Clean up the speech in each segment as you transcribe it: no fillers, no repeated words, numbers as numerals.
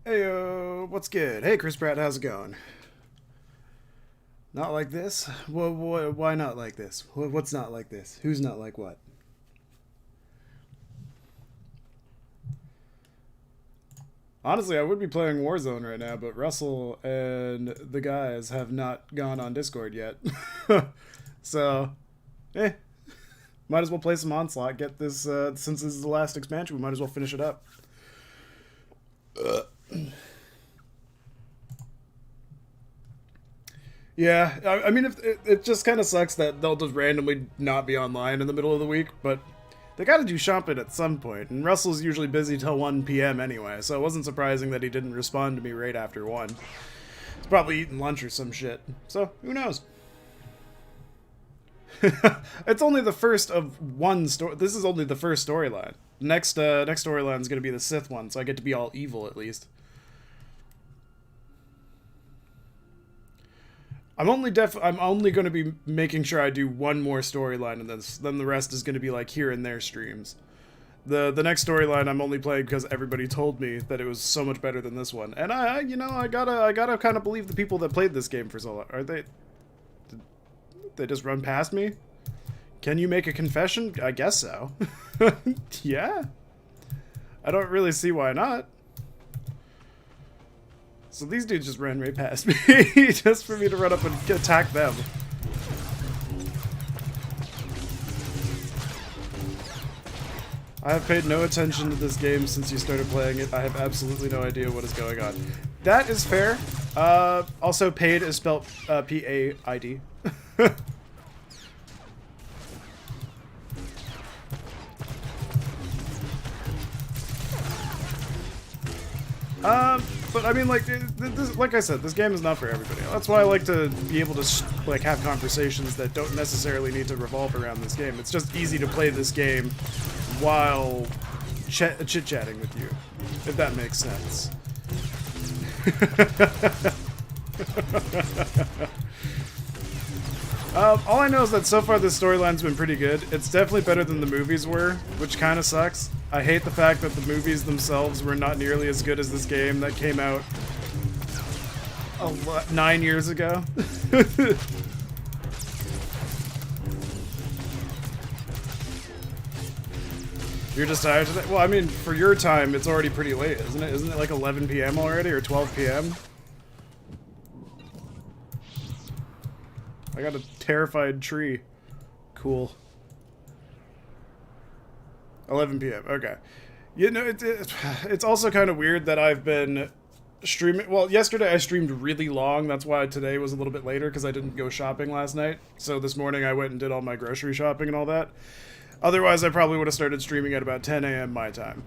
Hey, what's good? Hey, Chris Pratt, how's it going? Not like this? Why not like this? What's not like this? Who's not like what? Honestly, I would be playing Warzone right now, but Russell and the guys have not gone on Discord yet. So, eh, might as well play some Onslaught. Get this, since this is the last expansion, we might as well finish it up. Yeah, I mean, if it just kind of sucks that they'll just randomly not be online in the middle of the week, but they got to do shopping at some point, and Russell's usually busy till 1 p.m. anyway, so it wasn't surprising that he didn't respond to me right after 1. He's probably eating lunch or some shit, so who knows? It's only the first of one story. This is only the first storyline. Next storyline is going to be the Sith one, so I get to be all evil at least. I'm only going to be making sure I do one more storyline in this. Then the rest is going to be like here and there streams. The next storyline I'm only playing because everybody told me that it was so much better than this one, and I gotta kind of believe the people that played this game for so long. Are they? Did they just run past me? Can you make a confession? I guess so. Yeah. I don't really see why not. So these dudes just ran right past me, just for me to run up and attack them. I have paid no attention to this game since you started playing it. I have absolutely no idea what is going on. That is fair. Also, paid is spelled P-A-I-D. But I mean, like, like I said, this game is not for everybody. That's why I like to be able to like have conversations that don't necessarily need to revolve around this game. It's just easy to play this game while chit-chatting with you, if that makes sense. All I know is that so far this storyline's been pretty good. It's definitely better than the movies were, which kind of sucks. I hate the fact that the movies themselves were not nearly as good as this game that came out 9 years ago. You're just tired today? Well, I mean, for your time, it's already pretty late, isn't it? Isn't it like 11 p.m. already, or 12 p.m.? I got a terrified tree. Cool. 11 p.m. Okay. You know, it's also kind of weird that I've been streaming. Well, yesterday I streamed really long. That's why today was a little bit later, because I didn't go shopping last night. So this morning I went and did all my grocery shopping and all that. Otherwise, I probably would have started streaming at about 10 a.m. my time.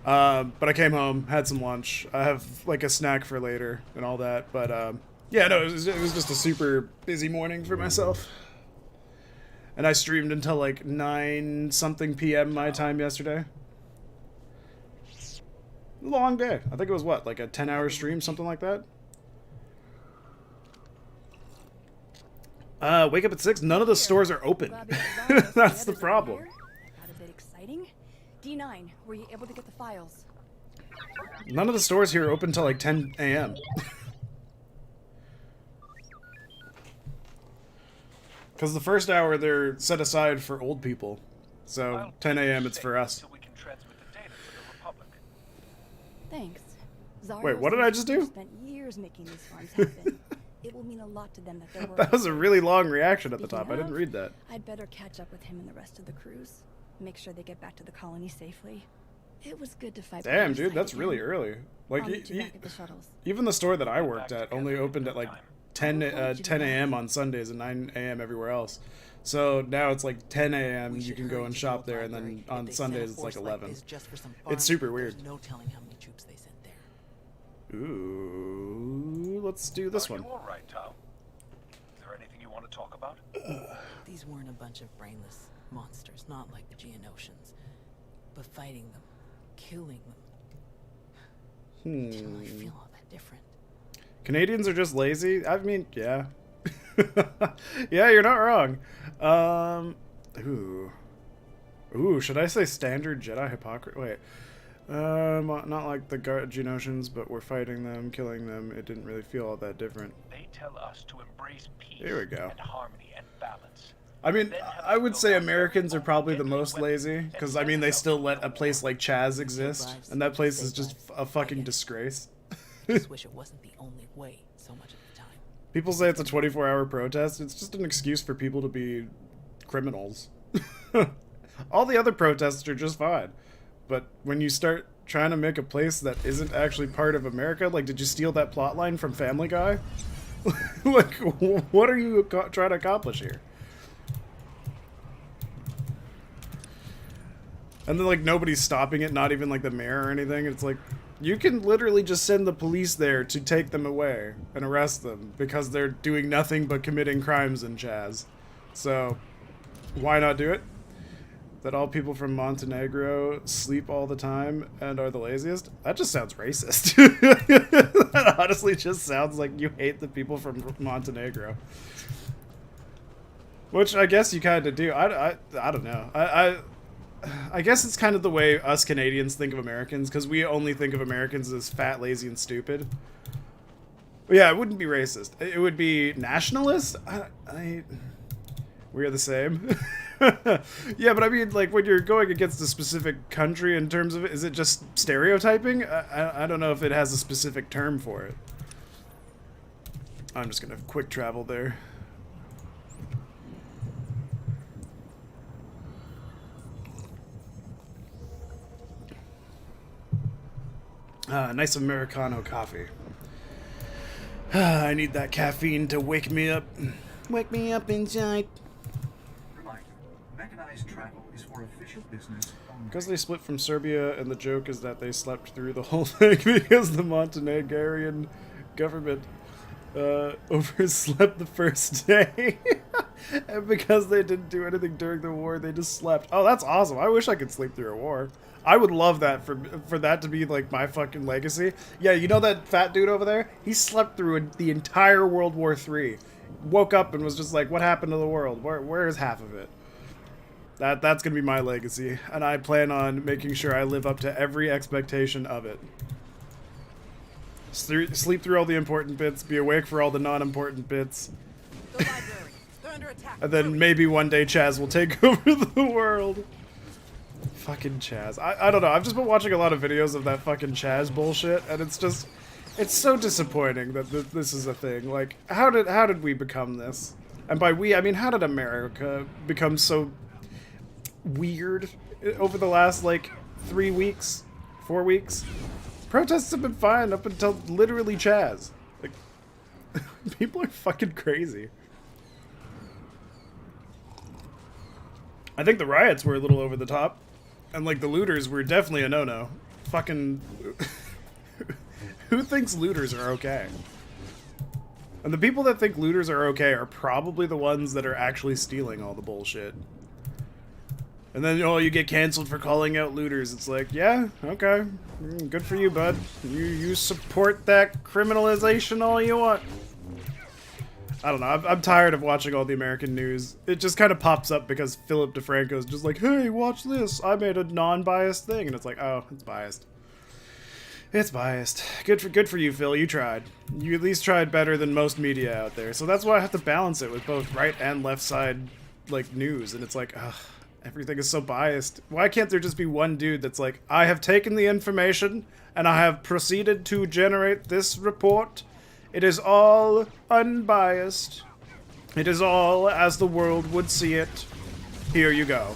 But I came home, had some lunch. I have like a snack for later and all that. But yeah, no, it was just a super busy morning for myself. And I streamed until like 9-something p.m. my time yesterday. Long day. I think it was what, like a 10-hour stream, something like that? Wake up at 6. None of the stores are open. That's the problem. Got a bit exciting. D9, were you able to get the files? None of the stores here are open till like 10 a.m. Because the first hour they're set aside for old people. So 10 a.m. it's for us. Thanks. Wait, what did I just do? Spent years making these farms happen. It will mean a lot to them that there were. That was a really long reaction at the top. I didn't read that. I'd better catch up with him and the rest of the crews. Make sure they get back to the colony safely. It was good to fight. Damn, dude, that's really early. Like, even the store that I worked at only opened at like 10 a.m. on Sundays and 9 a.m. everywhere else. So now it's like 10 a.m. you can go and shop there, and then on Sundays it's like 11. It's super weird. No telling how many troops they sent there. Ooh, let's do this one. You all right, Tom? Is there anything you want to talk about? These weren't a bunch of brainless monsters, not like the Geonosians, but fighting them, killing them. Didn't really feel all that different. Canadians are just lazy? I mean, yeah. Yeah, you're not wrong. Ooh, should I say standard Jedi hypocrisy? Wait. Not like the Geonosians, but we're fighting them, killing them. It didn't really feel all that different. They tell us to embrace peace There we go. and harmony and balance. I mean, I would say Americans are probably the most lazy, because, I mean, they still let a place like Chaz exist, and that place is just a fucking disgrace. Just wish it wasn't the only way so much of the time. People say it's a 24-hour protest. It's just an excuse for people to be criminals. All the other protests are just fine. But when you start trying to make a place that isn't actually part of America, like, did you steal that plot line from Family Guy? Like, what are you trying to accomplish here? And then, like, nobody's stopping it, not even, like, the mayor or anything. It's like, you can literally just send the police there to take them away and arrest them because they're doing nothing but committing crimes in Chaz. So, why not do it? That all people from Montenegro sleep all the time and are the laziest? That just sounds racist. That honestly just sounds like you hate the people from Montenegro. Which I guess you kind of do. I don't know. I guess it's kind of the way us Canadians think of Americans, because we only think of Americans as fat, lazy, and stupid. But yeah, it wouldn't be racist. It would be nationalist? We're the same. Yeah, but I mean, like, when you're going against a specific country in terms of it, is it just stereotyping? I don't know if it has a specific term for it. I'm just gonna quick travel there. Nice Americano coffee. I need that caffeine to wake me up. Wake me up inside. Reminder, mechanized travel is for official business only. Because they split from Serbia, and the joke is that they slept through the whole thing because the Montenegrin government overslept the first day. And because they didn't do anything during the war, they just slept. Oh, that's awesome. I wish I could sleep through a war. I would love that for that to be like my fucking legacy. Yeah, you know that fat dude over there? He slept through the entire World War III. Woke up and was just like, what happened to the world? Where is half of it? That's gonna be my legacy, and I plan on making sure I live up to every expectation of it. Sleep through all the important bits, be awake for all the non-important bits. The library. They're under attack. And then maybe one day Chaz will take over the world. Fucking Chaz. I don't know. I've just been watching a lot of videos of that fucking Chaz bullshit, and it's just, it's so disappointing that this is a thing. Like, how did we become this? And by we, I mean, how did America become so weird over the last, like, 3 weeks? 4 weeks? Protests have been fine up until literally Chaz. Like, people are fucking crazy. I think the riots were a little over the top. And, like, the looters were definitely a no-no. Fucking... Who thinks looters are okay? And the people that think looters are okay are probably the ones that are actually stealing all the bullshit. And then, oh, you get canceled for calling out looters. It's like, yeah, okay. Good for you, bud. You support that criminalization all you want. I don't know. I'm tired of watching all the American news. It just kind of pops up because Philip DeFranco's just like, hey, watch this. I made a non-biased thing. And it's like, oh, it's biased. It's biased. Good for you, Phil. You tried. You at least tried better than most media out there. So that's why I have to balance it with both right and left side, like, news. And it's like, ugh, everything is so biased. Why can't there just be one dude that's like, I have taken the information and I have proceeded to generate this report. It is all unbiased. It is all as the world would see it. Here you go.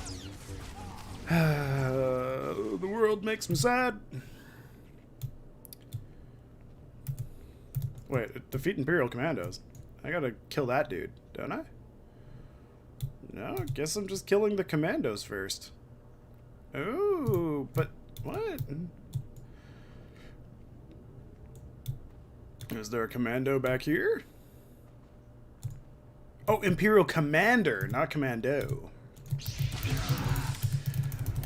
The world makes me sad. Wait, defeat Imperial Commandos. I gotta kill that dude, don't I? No, I guess I'm just killing the commandos first. Ooh, but what? Is there a commando back here? Oh, Imperial Commander, not Commando.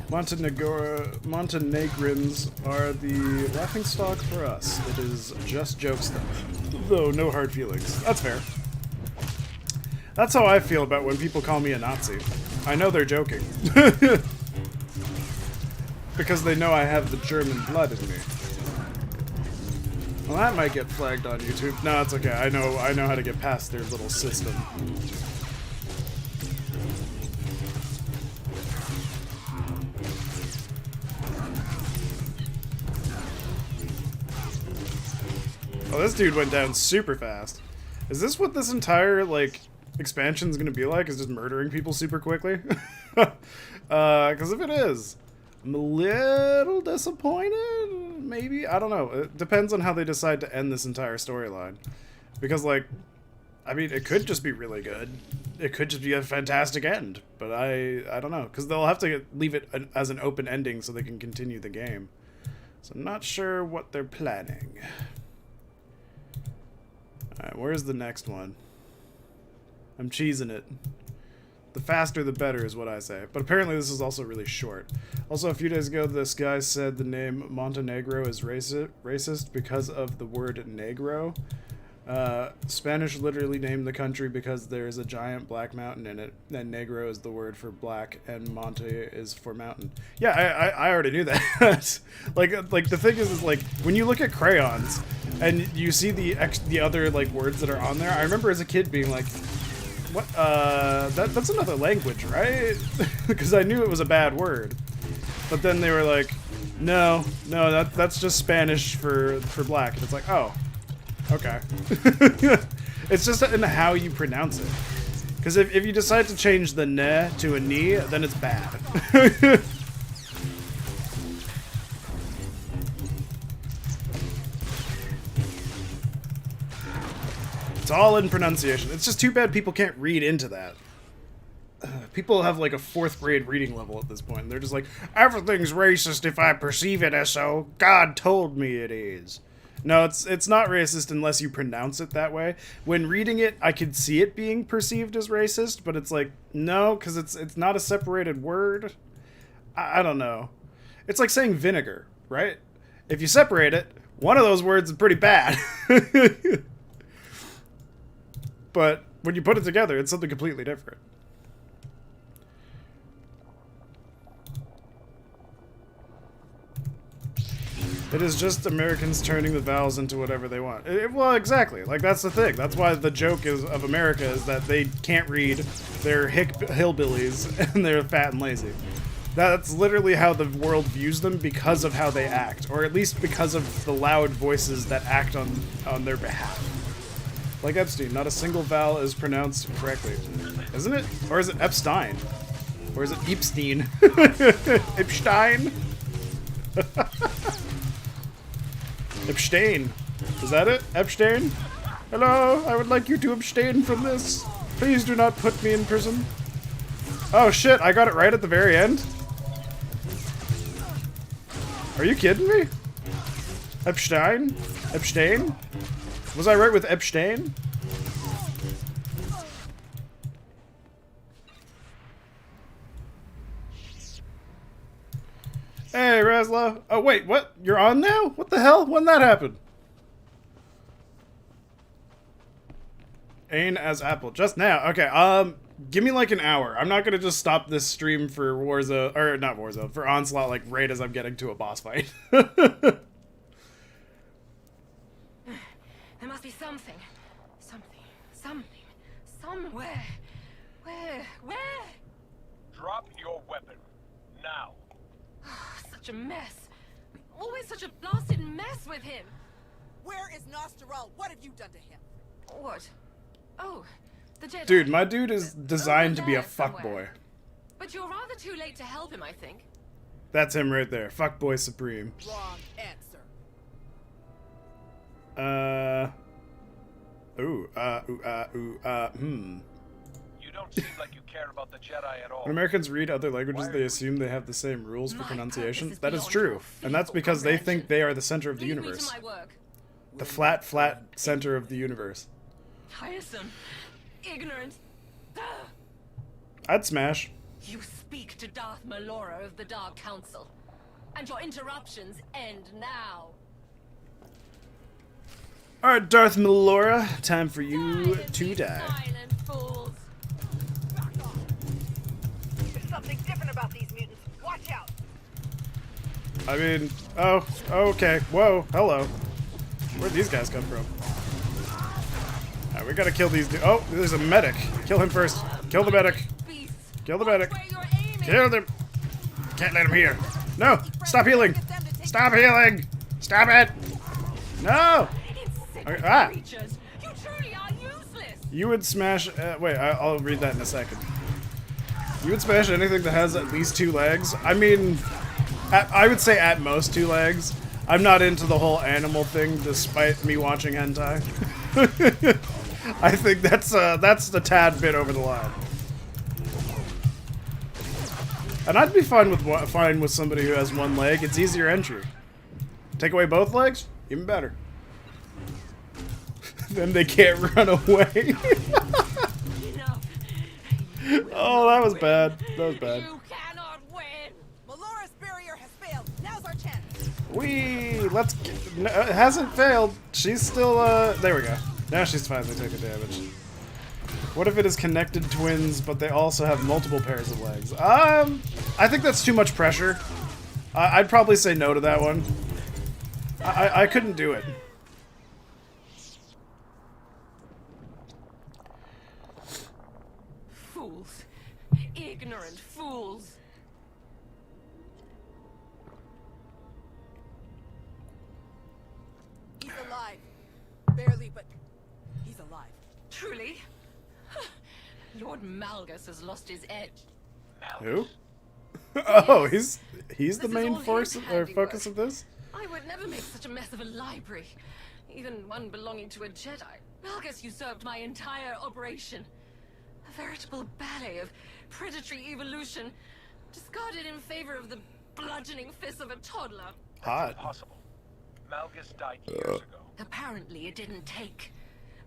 Montenegrins are the laughingstock for us. It is just jokes though no hard feelings. That's fair. That's how I feel about when people call me a Nazi. I know they're joking. Because they know I have the German blood in me. Well, that might get flagged on YouTube. No, it's okay. I know how to get past their little system. Oh, this dude went down super fast. Is this what this entire, like, expansion is going to be like? Is just murdering people super quickly? Because if it is, I'm a little disappointed, maybe? I don't know. It depends on how they decide to end this entire storyline. Because, like, I mean, it could just be really good. It could just be a fantastic end. But I don't know. Because they'll have to leave it as an open ending so they can continue the game. So I'm not sure what they're planning. Alright, where's the next one? I'm cheesing it. The faster the better is what I say. But apparently this is also really short. Also, a few days ago, this guy said the name Montenegro is racist because of the word negro. Spanish literally named the country because there's a giant black mountain in it, and negro is the word for black, and monte is for mountain. Yeah, I already knew that. like the thing is like when you look at crayons and you see the other like words that are on there. I remember as a kid being like, what? That's another language, right? Because I knew it was a bad word, but then they were like, no, that's just Spanish for black, and it's like, oh. Okay. It's just in how you pronounce it. Because if you decide to change the ne to a ni, then it's bad. It's all in pronunciation. It's just too bad people can't read into that. People have like a 4th grade reading level at this point. They're just like, everything's racist if I perceive it as so. God told me it is. No, it's not racist unless you pronounce it that way. When reading it, I could see it being perceived as racist, but it's like, no, because it's not a separated word. I don't know. It's like saying vinegar, right? If you separate it, one of those words is pretty bad. But when you put it together, it's something completely different. It is just Americans turning the vowels into whatever they want. Well, exactly. Like, that's the thing. That's why the joke of America is that they can't read, they're hillbillies, and they're fat and lazy. That's literally how the world views them because of how they act. Or at least because of the loud voices that act on their behalf. Like Epstein, not a single vowel is pronounced correctly. Isn't it? Or is it Epstein? Or is it Epstein? Epstein? Abstain. Is that it? Abstain? Hello, I would like you to abstain from this. Please do not put me in prison. Oh shit, I got it right at the very end? Are you kidding me? Epstein? Abstain? Was I right with Epstein? Hey, Razla. Oh, wait, what? You're on now? What the hell? When that happened? Ain as Apple. Just now. Okay, give me like an hour. I'm not gonna just stop this stream for Warzone, or not Warzone, for Onslaught, like, right as I'm getting to a boss fight. There must be something. Somewhere. Where? Drop your weapon. Now. Such a mess. Always such a blasted mess with him. Where is Nosteral? What have you done to him? What? Oh, the Jedi. Dude, my dude is designed to be a Over there somewhere. fuckboy. But you're rather too late to help him, I think. That's him right there. Fuckboy supreme. Wrong answer. You don't seem like you care about the Jedi at all. When Americans read other languages, they assume they have the same rules for pronunciation. That is true. And that's because they think they are the center of the Leave me to universe. my work. The flat center of the universe. Tiresome. Ignorant. Ugh. I'd smash. You speak to Darth Malora of the Dark Council. And your interruptions end now. Alright, Darth Malora, time for you to die. Silent fools. There's something different about these mutants. Watch out! I mean, oh, okay. Whoa, hello. Where'd these guys come from? Alright, we gotta kill these dudes. Oh, there's a medic. Kill him first. Kill the medic. Kill the medic. Kill him. Can't let him hear. No! Stop healing! Stop healing! Stop it! No! Okay, ah! You truly are useless. You would smash... wait, I'll read that in a second. You would smash anything that has at least 2 legs? I mean, I would say at most 2 legs. I'm not into the whole animal thing, despite me watching hentai. I think that's the tad bit over the line. And I'd be fine with somebody who has 1 leg. It's easier entry. Take away both legs, even better. Then they can't run away. Oh, that was bad. That was bad. You cannot win. Melora's barrier has failed. Now's our chance. Let's get, no, it hasn't failed. She's still, there we go. Now she's finally taking damage. What if it is connected twins, but they also have multiple pairs of legs? I think that's too much pressure. I'd probably say no to that one. I couldn't do it. Fools. Ignorant fools. He's alive. Barely, but he's alive. Truly? Lord Malgus has lost his edge. Who? Oh, he's the This main is all force his or focus handiwork. of this? I would never make such a mess of a library, even one belonging to a Jedi. Malgus usurped my entire operation. A veritable ballet of predatory evolution, discarded in favor of the bludgeoning fists of a toddler. Hot. Impossible. Malgus died years ago. Apparently it didn't take.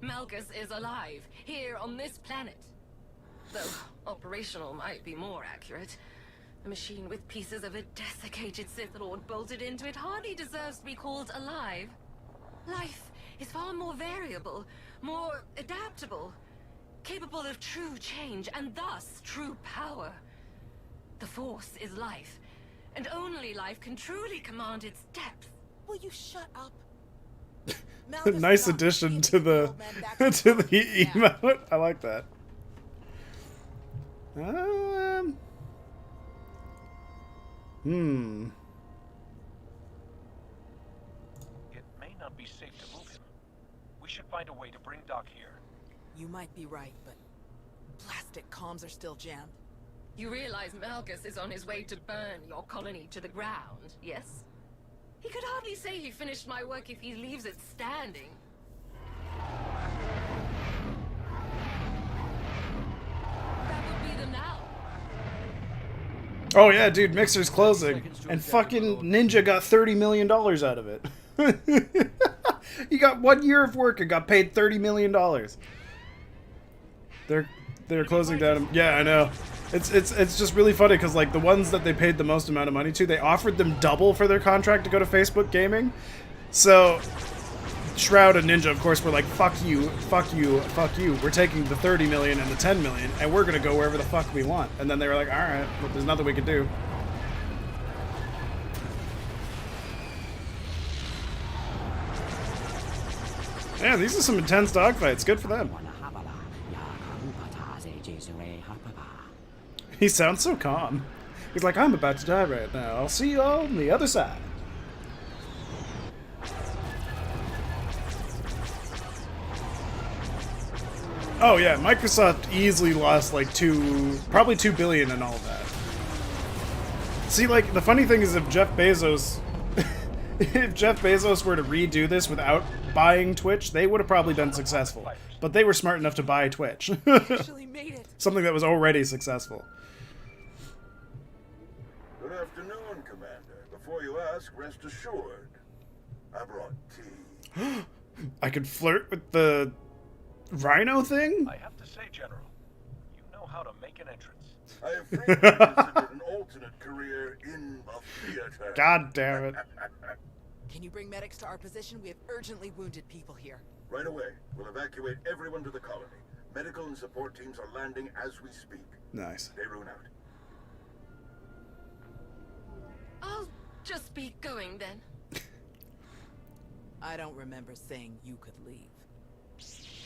Malgus is alive, here on this planet. Though operational might be more accurate. A machine with pieces of a desiccated Sith Lord bolted into it hardly deserves to be called alive. Life is far more variable, more adaptable, capable of true change, and thus true power. The Force is life, and only life can truly command its depth. Will you shut up? Nice addition to the to the emote. I like that. It may not be safe to move him. We should find a way to bring Doc here. You might be right, but plastic comms are still jammed. You realize Malgus is on his way to burn your colony to the ground, yes? He could hardly say he finished my work if he leaves it standing. That would be the now. Oh yeah, dude, Mixer's closing, and fucking Ninja got $30 million out of it. He got 1 year of work and got paid $30 million. They're closing down. Yeah, I know. It's just really funny because like the ones that they paid the most amount of money to, they offered them double for their contract to go to Facebook Gaming. So Shroud and Ninja, of course, were like, fuck you, fuck you, fuck you. We're taking the 30 million and the 10 million, and we're gonna go wherever the fuck we want. And then they were like, all right, well, there's nothing we can do. Yeah, these are some intense dogfights. Good for them. He sounds so calm. He's like, I'm about to die right now. I'll see you all on the other side. Oh yeah, Microsoft easily lost like probably 2 billion and all of that. See, like, the funny thing is if Jeff Bezos were to redo this without buying Twitch, they would have probably done successful. But they were smart enough to buy Twitch. Actually made it. Something that was already successful. Good afternoon, Commander. Before you ask, rest assured. I brought tea. I could flirt with the rhino thing? I have to say, General, you know how to make an entrance. I have frequently considered an alternate career in a theater. God damn it. Can you bring medics to our position? We have urgently wounded people here. Right away. We'll evacuate everyone to the colony. Medical and support teams are landing as we speak. Nice. They rune out. I'll just be going then. I don't remember saying you could leave.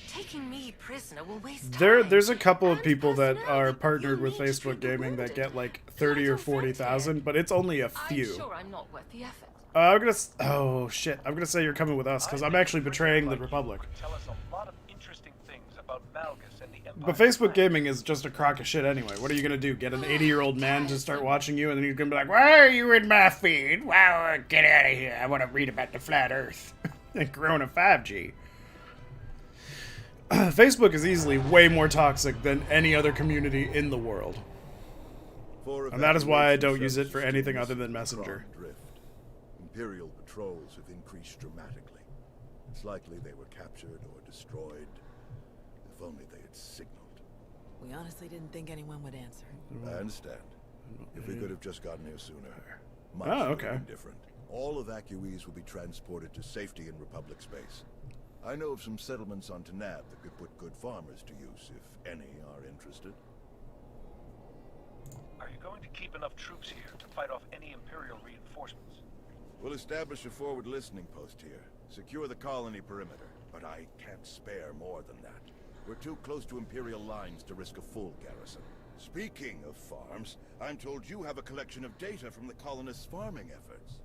Taking me prisoner will waste There's time. a couple of And people that personnel are that partnered you with need to Facebook keep Gaming that wounded. get like 30 or Not your friend 40,000, here. but it's only a I'm few. sure I'm not worth the effort. I'm gonna. Oh shit! I'm gonna say you're coming with us because I I'm think actually a prisoner betraying the like you Republic. could tell us a lot of interesting things about Malgus and the Empire. But Facebook Gaming is just a crock of shit anyway. What are you gonna do? Get an 80-year-old man to start watching you, and then he's gonna be like, "Why are you in my feed? Wow, get out of here! I want to read about the flat Earth and Corona 5G." Facebook is easily way more toxic than any other community in the world. And that is why I don't use it for anything other than Messenger. Drift. Imperial patrols have increased dramatically. It's likely they were captured or destroyed. If only they had signaled. We honestly didn't think anyone would answer. I understand. If we could have just gotten here sooner. Much Oh, would have okay. been different. All evacuees will be transported to safety in Republic space. I know of some settlements on Tanab that could put good farmers to use, if any are interested. Are you going to keep enough troops here to fight off any Imperial reinforcements? We'll establish a forward listening post here. Secure the colony perimeter. But I can't spare more than that. We're too close to Imperial lines to risk a full garrison. Speaking of farms, I'm told you have a collection of data from the colonists' farming efforts.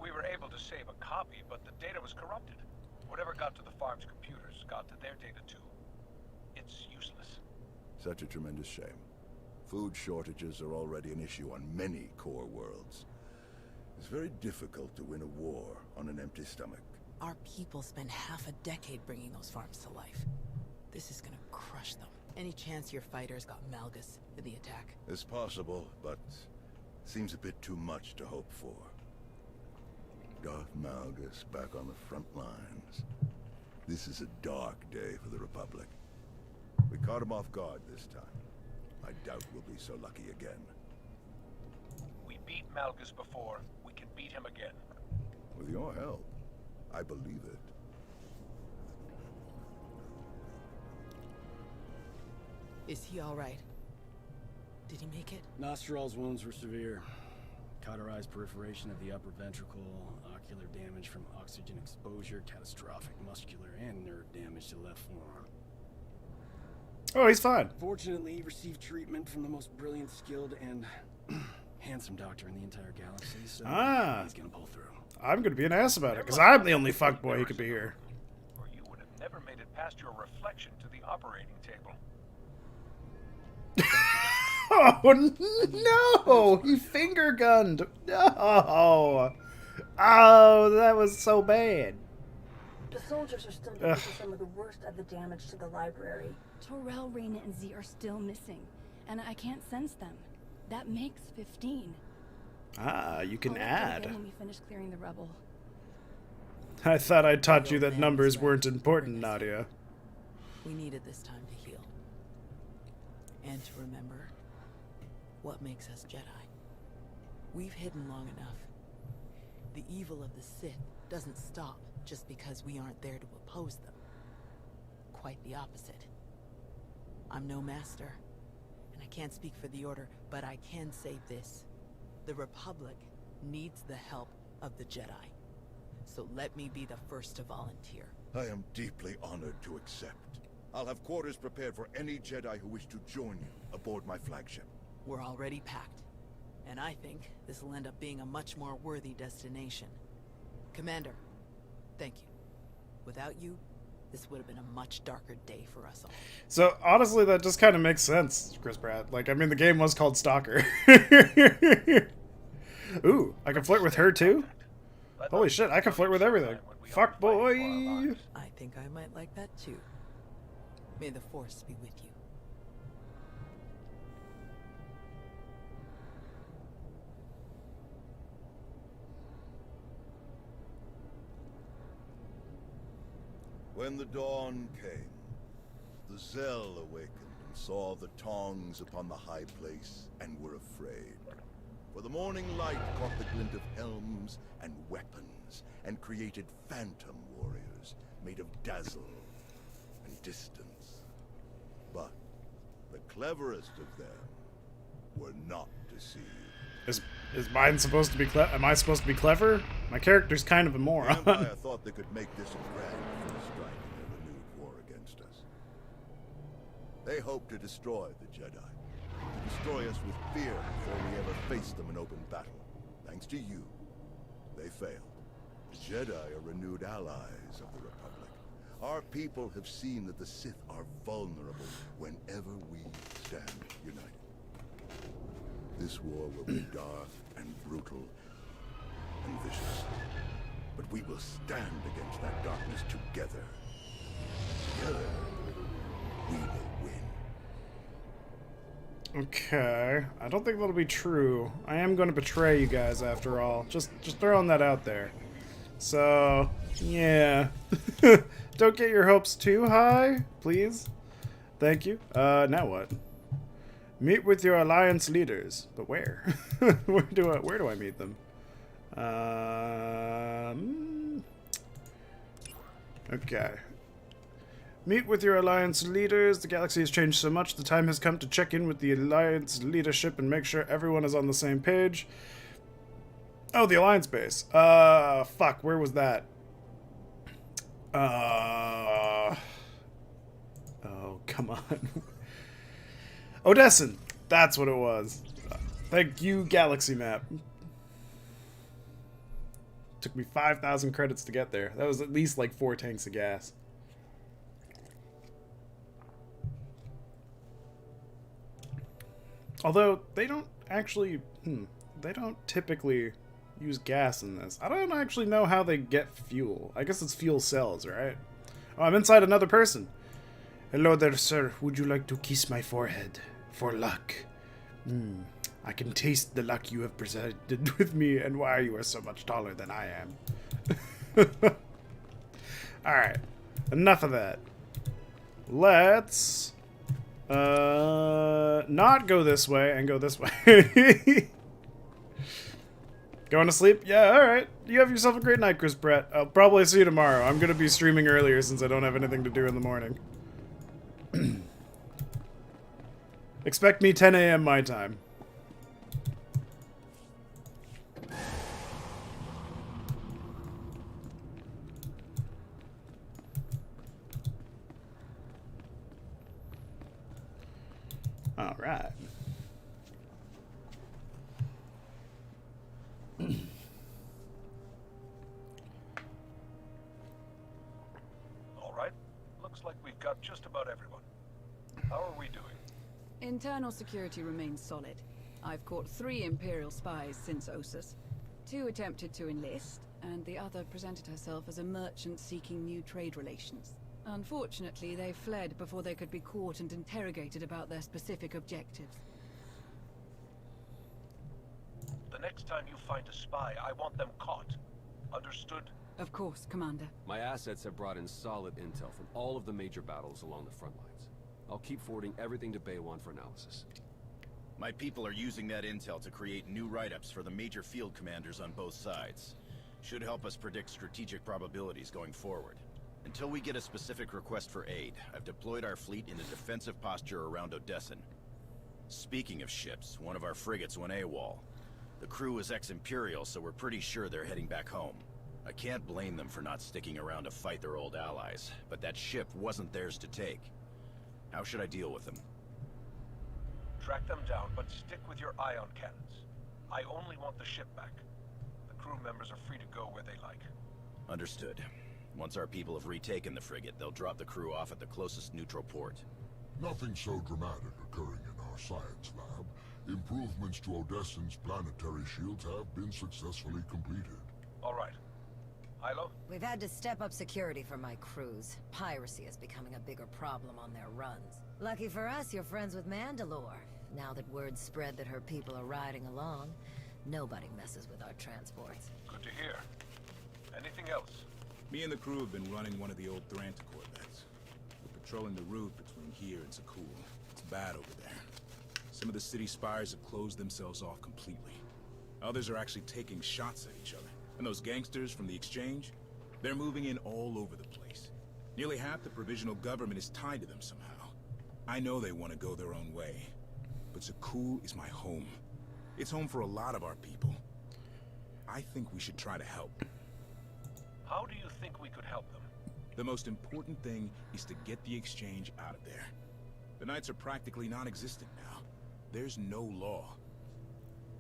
We were able to save a copy, but the data was corrupted. Whatever got to the farm's computers got to their data too. It's useless. Such a tremendous shame. Food shortages are already an issue on many core worlds. It's very difficult to win a war on an empty stomach. Our people spent half a decade bringing those farms to life. This is gonna crush them. Any chance your fighters got Malgus in the attack? It's possible, but seems a bit too much to hope for. Darth Malgus back on the front lines. This is a dark day for the Republic. We caught him off guard this time. I doubt we'll be so lucky again. We beat Malgus before. We can beat him again. With your help, I believe it. Is he alright? Did he make it? Nostral's wounds were severe. Cauterized perforation of the upper ventricle, ocular damage from oxygen exposure, catastrophic muscular and nerve damage to left forearm. Oh, he's fine. Fortunately, he received treatment from the most brilliant, skilled, and handsome doctor in the entire galaxy, so he's gonna pull through. I'm gonna be an ass about it, because I'm the only fuckboy who could be here. Or you would have never made it past your reflection to the operating table. Oh, no! He finger gunned! No! Oh, that was so bad. The soldiers are still doing some of the worst of the damage to the library. Torel, Reyna, and Z are still missing, and I can't sense them. That makes 15. Ah, you can I'll let them add. again when we finish clearing the rubble. I thought I taught you that numbers weren't important, Nadia. We needed this time to heal. And to remember what makes us Jedi. We've hidden long enough. The evil of the Sith doesn't stop just because we aren't there to oppose them. Quite the opposite. I'm no master, and I can't speak for the Order, but I can say this. The Republic needs the help of the Jedi. So let me be the first to volunteer. I am deeply honored to accept. I'll have quarters prepared for any Jedi who wish to join you aboard my flagship. We're already packed, and I think this will end up being a much more worthy destination. Commander, thank you. Without you, this would have been a much darker day for us all. So, honestly, that just kind of makes sense, Chris Pratt. Like, I mean, the game was called Stalker. Ooh, I can flirt with her, too? Holy shit, I can flirt with everything. Fuck, boy! I think I might like that, too. May the Force be with you. When the dawn came, the Zell awakened and saw the tongs upon the high place and were afraid. For the morning light caught the glint of helms and weapons and created phantom warriors made of dazzle and distance. But the cleverest of them were not deceived. Is mine supposed to be am I supposed to be clever? My character's kind of a The moron. Empire thought they could make this a grand first strike in their renewed war against us. They hoped to destroy the Jedi. To destroy us with fear before we ever faced them in open battle. Thanks to you, they failed. The Jedi are renewed allies of the Republic. Our people have seen that the Sith are vulnerable whenever we stand united. This war will be dark and brutal and vicious. But we will stand against that darkness together. Together, we will win. Okay, I don't think that'll be true. I am going to betray you guys after all. Just throwing that out there. So, yeah. Don't get your hopes too high, please. Thank you. Now what? Meet with your alliance leaders. But where? where do I meet them? Okay. Meet with your alliance leaders. The galaxy has changed so much. The time has come to check in with the alliance leadership and make sure everyone is on the same page. Oh, the alliance base. Fuck. Where was that? Oh, come on. Odessin. That's what it was. Thank you, Galaxy Map. Took me 5,000 credits to get there. That was at least like 4 tanks of gas. Although, they don't actually... they don't typically use gas in this. I don't actually know how they get fuel. I guess it's fuel cells, right? Oh, I'm inside another person. Hello there, sir. Would you like to kiss my forehead? For luck. I can taste the luck you have presented with me and why you are so much taller than I am. Alright. Enough of that. Let's... not go this way and go this way. Going to sleep? Yeah, alright. You have yourself a great night, Chris Brett. I'll probably see you tomorrow. I'm gonna be streaming earlier since I don't have anything to do in the morning. Expect me 10 a.m. my time. All right. All right. Looks like we've got just about everyone. How are we doing? Internal security remains solid. I've caught 3 Imperial spies since Ossus. 2 attempted to enlist, and the other presented herself as a merchant seeking new trade relations. Unfortunately, they fled before they could be caught and interrogated about their specific objectives. The next time you find a spy, I want them caught. Understood? Of course, Commander. My assets have brought in solid intel from all of the major battles along the front lines. I'll keep forwarding everything to Bay 1 for analysis. My people are using that intel to create new write-ups for the major field commanders on both sides. Should help us predict strategic probabilities going forward. Until we get a specific request for aid, I've deployed our fleet in a defensive posture around Odessin. Speaking of ships, one of our frigates went AWOL. The crew is ex-Imperial, so we're pretty sure they're heading back home. I can't blame them for not sticking around to fight their old allies, but that ship wasn't theirs to take. How should I deal with them? Track them down, but stick with your ion cannons. I only want the ship back. The crew members are free to go where they like. Understood. Once our people have retaken the frigate, they'll drop the crew off at the closest neutral port. Nothing so dramatic occurring in our science lab. Improvements to Odessin's planetary shields have been successfully completed. All right. Hilo? We've had to step up security for my crews. Piracy is becoming a bigger problem on their runs. Lucky for us, you're friends with Mandalore. Now that word's spread that her people are riding along, nobody messes with our transports. Good to hear. Anything else? Me and the crew have been running one of the old Thranta Corvettes. We're patrolling the route between here and Sakul. It's bad over there. Some of the city spires have closed themselves off completely. Others are actually taking shots at each other. And those gangsters from the exchange, they're moving in all over the place. Nearly half the provisional government is tied to them somehow. I know they want to go their own way, but Sakul is my home. It's home for a lot of our people. I think we should try to help. How do you think we could help them? The most important thing is to get the exchange out of there. The Knights are practically non-existent now. There's no law.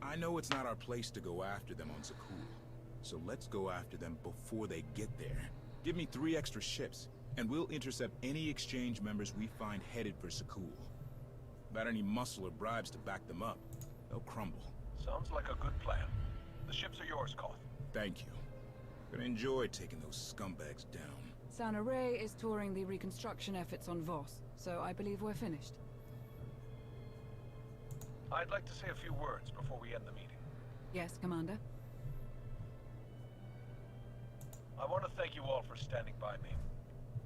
I know it's not our place to go after them on Zakul, so let's go after them before they get there. Give me 3 extra ships, and we'll intercept any exchange members we find headed for Zakul. Without any muscle or bribes to back them up, they'll crumble. Sounds like a good plan. The ships are yours, Koth. Thank you. Gonna enjoy taking those scumbags down. Sana Ray is touring the reconstruction efforts on Voss, so I believe we're finished. I'd like to say a few words before we end the meeting. Yes, Commander? I want to thank you all for standing by me.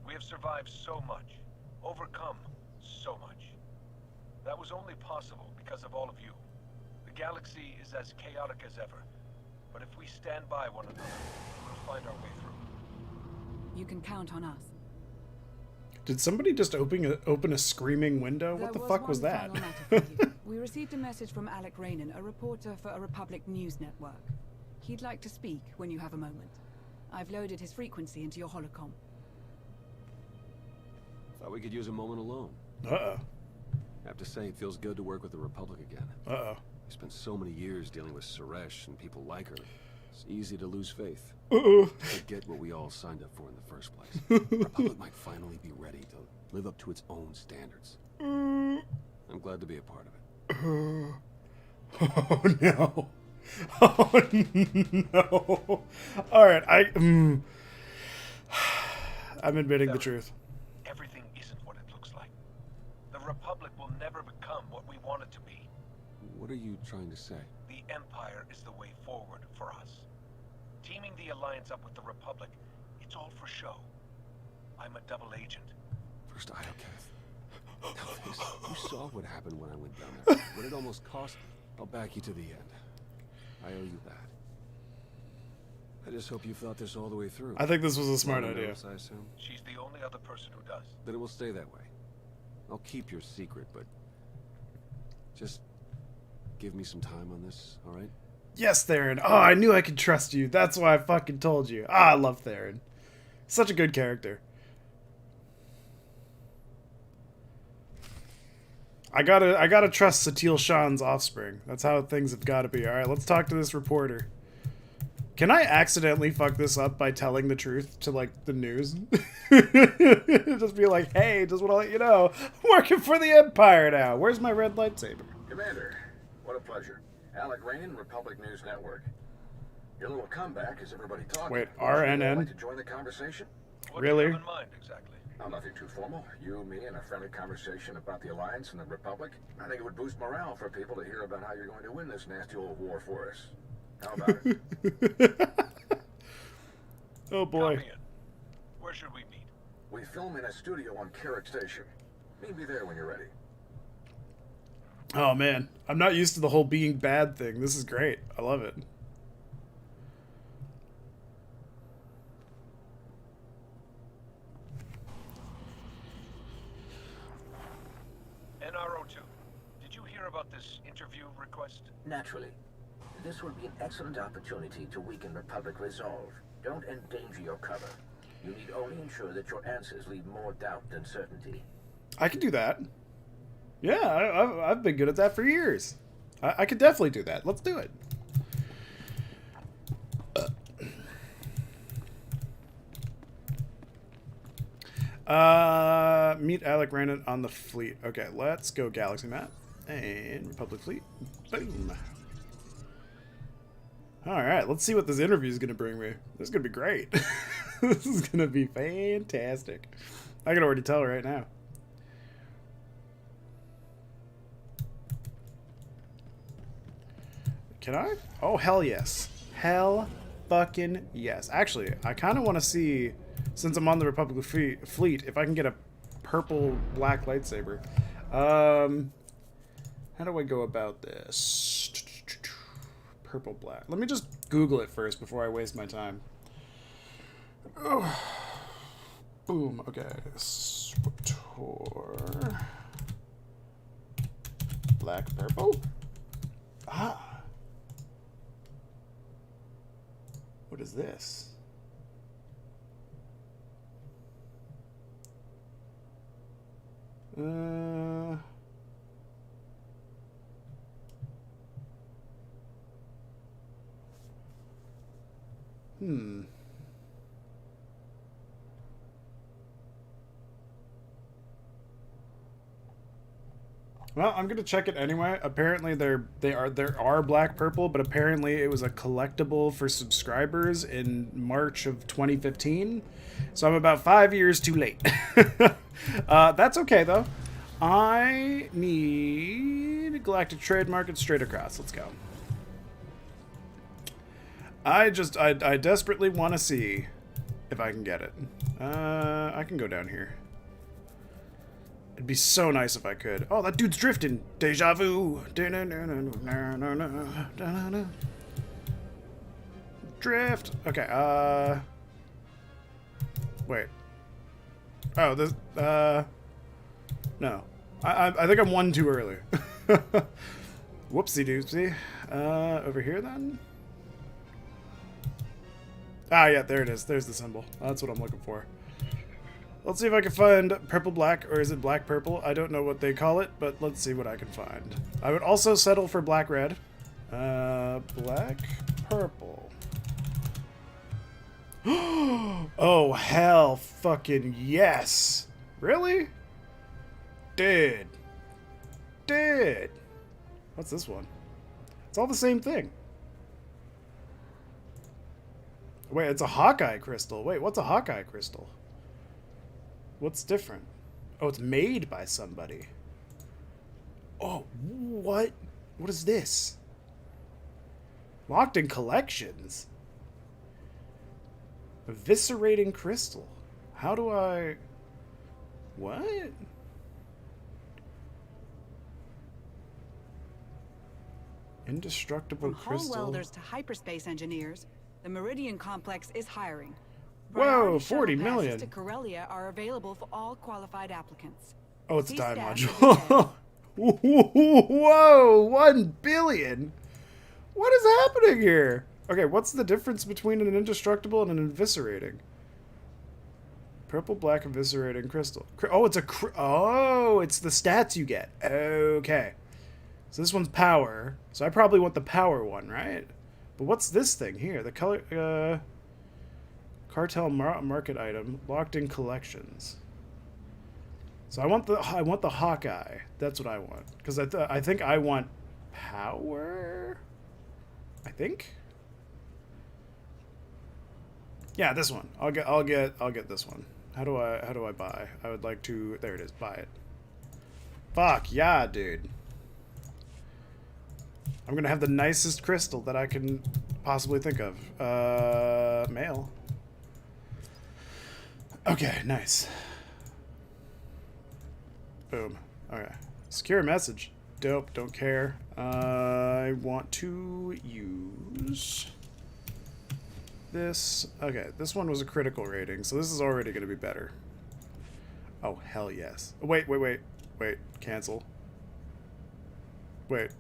We have survived so much, overcome so much. That was only possible because of all of you. The galaxy is as chaotic as ever, but if we stand by one another, we'll find our way through. You can count on us. Did somebody just open a screaming window? What the fuck was that? We received a message from Alec Raynon, a reporter for a Republic news network. He'd like to speak when you have a moment. I've loaded his frequency into your holocom. Thought we could use a moment alone. Uh-oh. I have to say, it feels good to work with the Republic again. Uh-oh. We spent so many years dealing with Suresh and people like her. It's easy to lose faith. Uh-oh. Forget what we all signed up for in the first place. The Republic might finally be ready to live up to its own standards. I'm glad to be a part of it. Oh no. Oh no. Alright, I'm admitting the truth. Everything isn't what it looks like. The Republic will never become what we want it to be. What are you trying to say? The Empire is the way forward for us. Teaming the Alliance up with the Republic, it's all for show. I'm a double agent. First Iocath. You saw what happened when I went down there. What it almost cost me. I'll back you to the end. I owe you that. I just hope you thought this all the way through. I think this was a smart idea. Knows, I assume. She's the only other person who does. Then it will stay that way. I'll keep your secret, but just give me some time on this, all right? Yes, Theron. Oh, I knew I could trust you. That's why I fucking told you. Ah, I love Theron. Such a good character. I gotta trust Satil Shan's offspring. That's how things have got to be. All right, let's talk to this reporter. Can I accidentally fuck this up by telling the truth to, like, the news? Just be like, hey, just want to let you know, I'm working for the Empire now. Where's my red lightsaber? Commander, what a pleasure. Alec Raynon, Republic News Network. Your little comeback is everybody talking. Wait, Would you RNN? like to join the conversation? What Really? do you have in mind, exactly? Oh, nothing too formal. You, me, and a friendly conversation about the Alliance and the Republic. I think it would boost morale for people to hear about how you're going to win this nasty old war for us. How about it? Oh boy. Copy it. Where should we meet? We film in a studio on Carrick Station. Meet me there when you're ready. Oh man, I'm not used to the whole being bad thing. This is great. I love it. NRO2, did you hear about this interview request? Naturally. This would be an excellent opportunity to weaken Republic resolve. Don't endanger your cover. You need only ensure that your answers leave more doubt than certainty. I can do that. Yeah, I've been good at that for years. I could definitely do that. Let's do it. Meet Alec Raynon on the fleet. Okay, let's go Galaxy map and Republic fleet. Boom. All right, let's see what this interview is going to bring me. This is going to be great. This is going to be fantastic. I can already tell right now. Can I? Oh, hell yes. Hell fucking yes. Actually, I kind of want to see, since I'm on the Republic fleet, if I can get a purple black lightsaber. How do I go about this? Purple black. Let me just Google it first before I waste my time. Oh. Boom. Okay. Swator. Black purple. Ah. What is this? Well, I'm gonna check it anyway. Apparently, there are black purple, but apparently it was a collectible for subscribers in March of 2015. So I'm about 5 years too late. That's okay though. I need Galactic Trade Market straight across. Let's go. I desperately want to see if I can get it. I can go down here. It'd be so nice if I could. Oh, that dude's drifting. Deja vu. Drift. Okay, wait. Oh, this, no. I think I'm one too early. Whoopsie doopsie. Over here then? Ah, yeah, there it is. There's the symbol. That's what I'm looking for. Let's see if I can find purple black, or is it black purple? I don't know what they call it, but let's see what I can find. I would also settle for black red. Black purple. Oh, hell fucking yes. Really? Dude. Dude. What's this one? It's all the same thing. Wait, it's a Hawkeye crystal. Wait, what's a Hawkeye crystal? What's different? Oh, it's made by somebody. Oh, what? What is this? Locked in collections. Eviscerating crystal. How do I... What? Indestructible From hull crystal. welders to hyperspace engineers, the Meridian Complex is hiring. Whoa, Priority 40 shuttle million. passes to Corellia are available for all qualified applicants. Oh, it's a See dime staff module. Whoa, 1 billion? What is happening here? Okay, what's the difference between an indestructible and an eviscerating? Purple, black, eviscerating crystal. Oh, it's it's the stats you get. Okay. So this one's power. So I probably want the power one, right? But what's this thing here? The color, cartel market item, locked in collections. So I want the Hawkeye. That's what I want, because I think I want power. I think. Yeah, this one. I'll get this one. How do I buy? I would like to. There it is. Buy it. Fuck yeah, dude. I'm gonna have the nicest crystal that I can possibly think of. Mail. Okay, nice. Boom. Okay. Secure message. Dope. Don't care. I want to use this. Okay, this one was a critical rating, so this is already going to be better. Oh, hell yes. Wait. Cancel. Wait.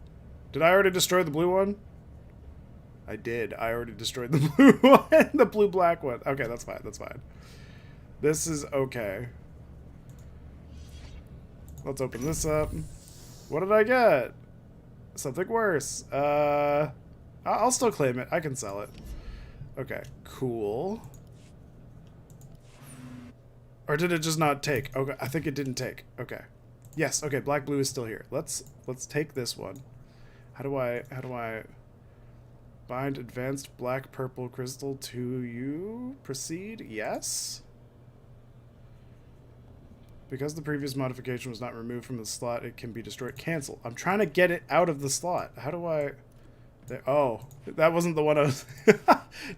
Did I already destroy the blue one? I did. I already destroyed the blue one. The blue-black one. Okay, that's fine. That's fine. This is okay. Let's open this up. What did I get? Something worse. I'll still claim it. I can sell it. Okay, cool. Or did it just not take? Okay, I think it didn't take. Okay. Yes, okay, black blue is still here. Let's take this one. How do I bind advanced black purple crystal to you? Proceed? Yes. Because the previous modification was not removed from the slot, it can be destroyed. Cancel. I'm trying to get it out of the slot. How do I... There, oh, that wasn't the one I was...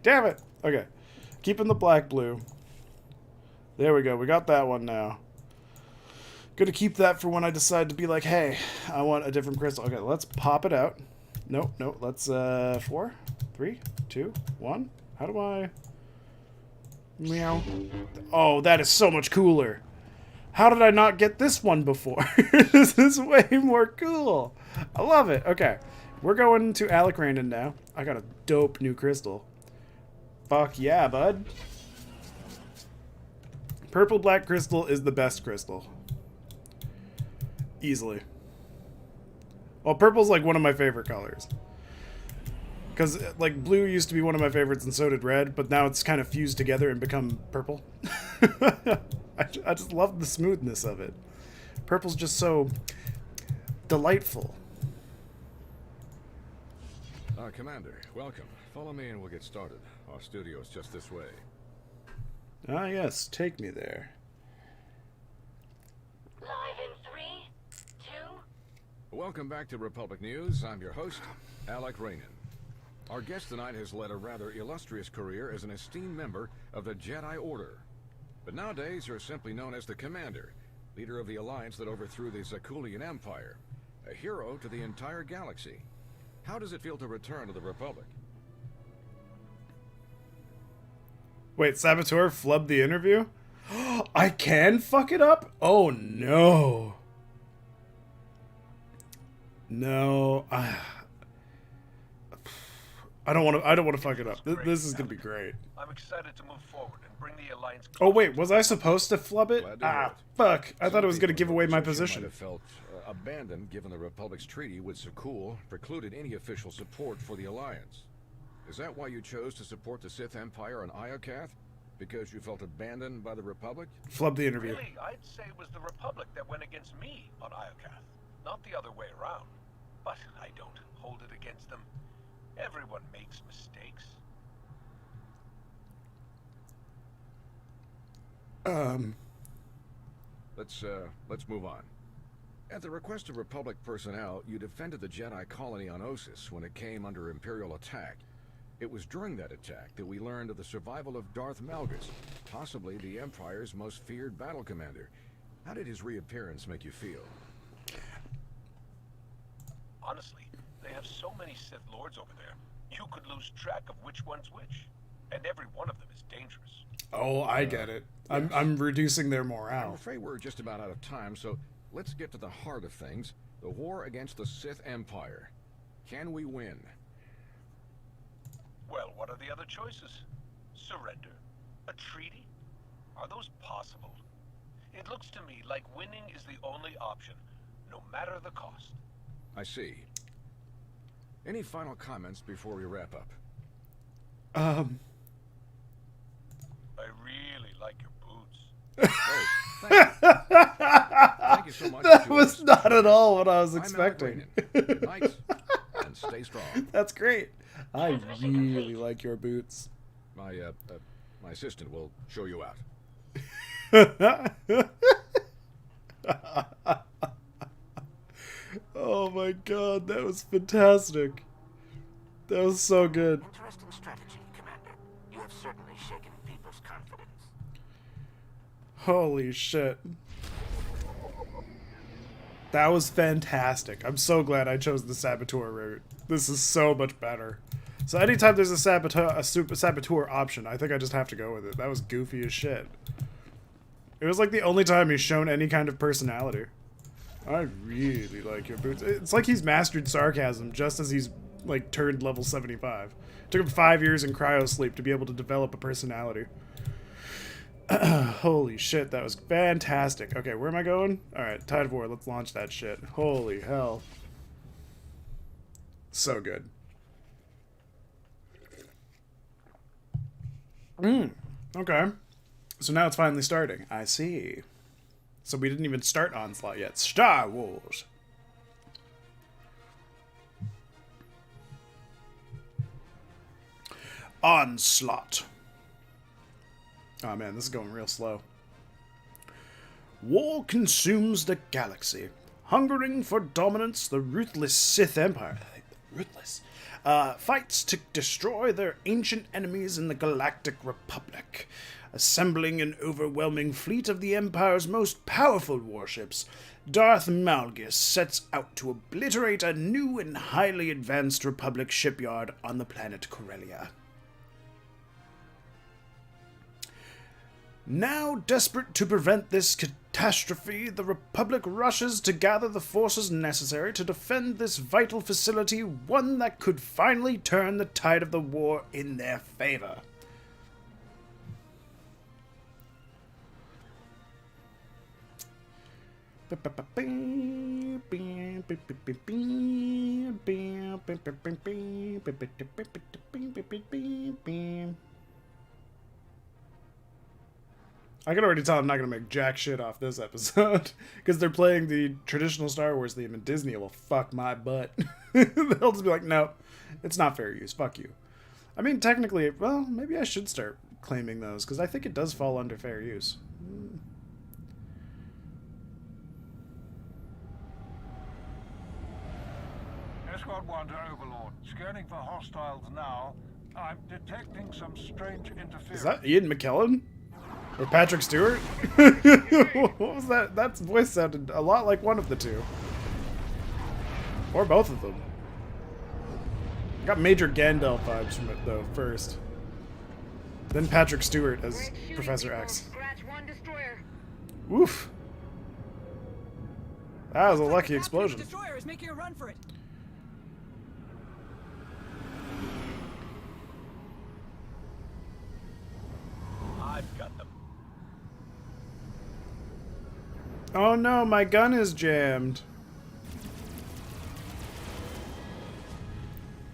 Damn it. Okay. Keeping the black blue. There we go. We got that one now. Gonna keep that for when I decide to be like, hey, I want a different crystal. Okay, let's pop it out. Nope. Let's, 4, 3, 2, 1. How do I... Meow. Oh, that is so much cooler. How did I not get this one before? This is way more cool. I love it. Okay. We're going to Alec Randon now. I got a dope new crystal. Fuck yeah, bud. Purple black crystal is the best crystal. Easily. Well, purple's like one of my favorite colors. Because, like, blue used to be one of my favorites and so did red, but now it's kind of fused together and become purple. I just love the smoothness of it. Purple's just so delightful. Commander, welcome. Follow me and we'll get started. Our studio is just this way. Ah, yes. Take me there. Live in 3, 2... Welcome back to Republic News. I'm your host, Alec Rainan. Our guest tonight has led a rather illustrious career as an esteemed member of the Jedi Order. But nowadays, you're simply known as the Commander, leader of the alliance that overthrew the Zakulian Empire, a hero to the entire galaxy. How does it feel to return to the Republic? Wait, Saboteur flubbed the interview? I can fuck it up? Oh no. No. I don't want to fuck it up. This is going to be great. I'm excited to move forward and bring the alliance. Oh wait, was I supposed to flub it? Ah, fuck. I thought it was going to give away my position. Might have felt abandoned given the Republic's treaty with Sakul precluded any official support for the alliance. Is that why you chose to support the Sith Empire on Iokath? Because you felt abandoned by the Republic? Flub the interview. Really, I'd say it was the Republic that went against me on Iokath, not the other way around. But I don't hold it against them. Everyone makes mistakes. Let's move on. At the request of Republic personnel, you defended the Jedi colony on Ossus when it came under Imperial attack. It was during that attack that we learned of the survival of Darth Malgus, possibly the Empire's most feared battle commander. How did his reappearance make you feel? Honestly, they have so many Sith Lords over there, you could lose track of which one's which. And every one of them is dangerous. Oh, I get it. I'm reducing their I'm morale. afraid we're just about out of time, so let's get to the heart of things. The war against the Sith Empire. Can we win? Well, what are the other choices? Surrender? A treaty? Are those possible? It looks to me like winning is the only option, no matter the cost. I see. Any final comments before we wrap up? I really like your boots. Thank you so much. That was not at all what I was expecting. Good night, and stay strong. That's great. I really like your boots. My assistant will show you out. Oh my god, that was fantastic. That was so good. Interesting strategy, Commander. You have certainly shaken people's confidence. Holy shit. That was fantastic. I'm so glad I chose the Saboteur route. This is so much better. So anytime there's a Saboteur option, I think I just have to go with it. That was goofy as shit. It was like the only time he's shown any kind of personality. I really like your boots. It's like he's mastered sarcasm just as he's like turned level 75. It took him 5 years in cryo sleep to be able to develop a personality. Holy shit, that was fantastic. Okay, where am I going? Alright, Tide of War, let's launch that shit. Holy hell. So good. Okay. So now it's finally starting. I see. So we didn't even start Onslaught yet. Star Wars. Onslaught. Oh man, this is going real slow. War consumes the galaxy. Hungering for dominance, the ruthless Sith Empire, ruthless, fights to destroy their ancient enemies in the Galactic Republic. Assembling an overwhelming fleet of the Empire's most powerful warships, Darth Malgus sets out to obliterate a new and highly advanced Republic shipyard on the planet Corellia. Now desperate to prevent this catastrophe, the Republic rushes to gather the forces necessary to defend this vital facility, one that could finally turn the tide of the war in their favor. I can already tell I'm not going to make jack shit off this episode because they're playing the traditional Star Wars theme and Disney will fuck my butt. They'll just be like, no, it's not fair use. Fuck you. I mean, technically, well, maybe I should start claiming those because I think it does fall under fair use. Escort 1 to Overlord. Scanning for hostiles now. I'm detecting some strange interference. Is that Ian McKellen? Or Patrick Stewart? What was that? That voice sounded a lot like one of the two. Or both of them. Got Major Gandalf vibes from it, though, first. Then Patrick Stewart as Professor X. Oof. That was a lucky explosion. Destroyer is making a run for it. I've got them. Oh no, my gun is jammed.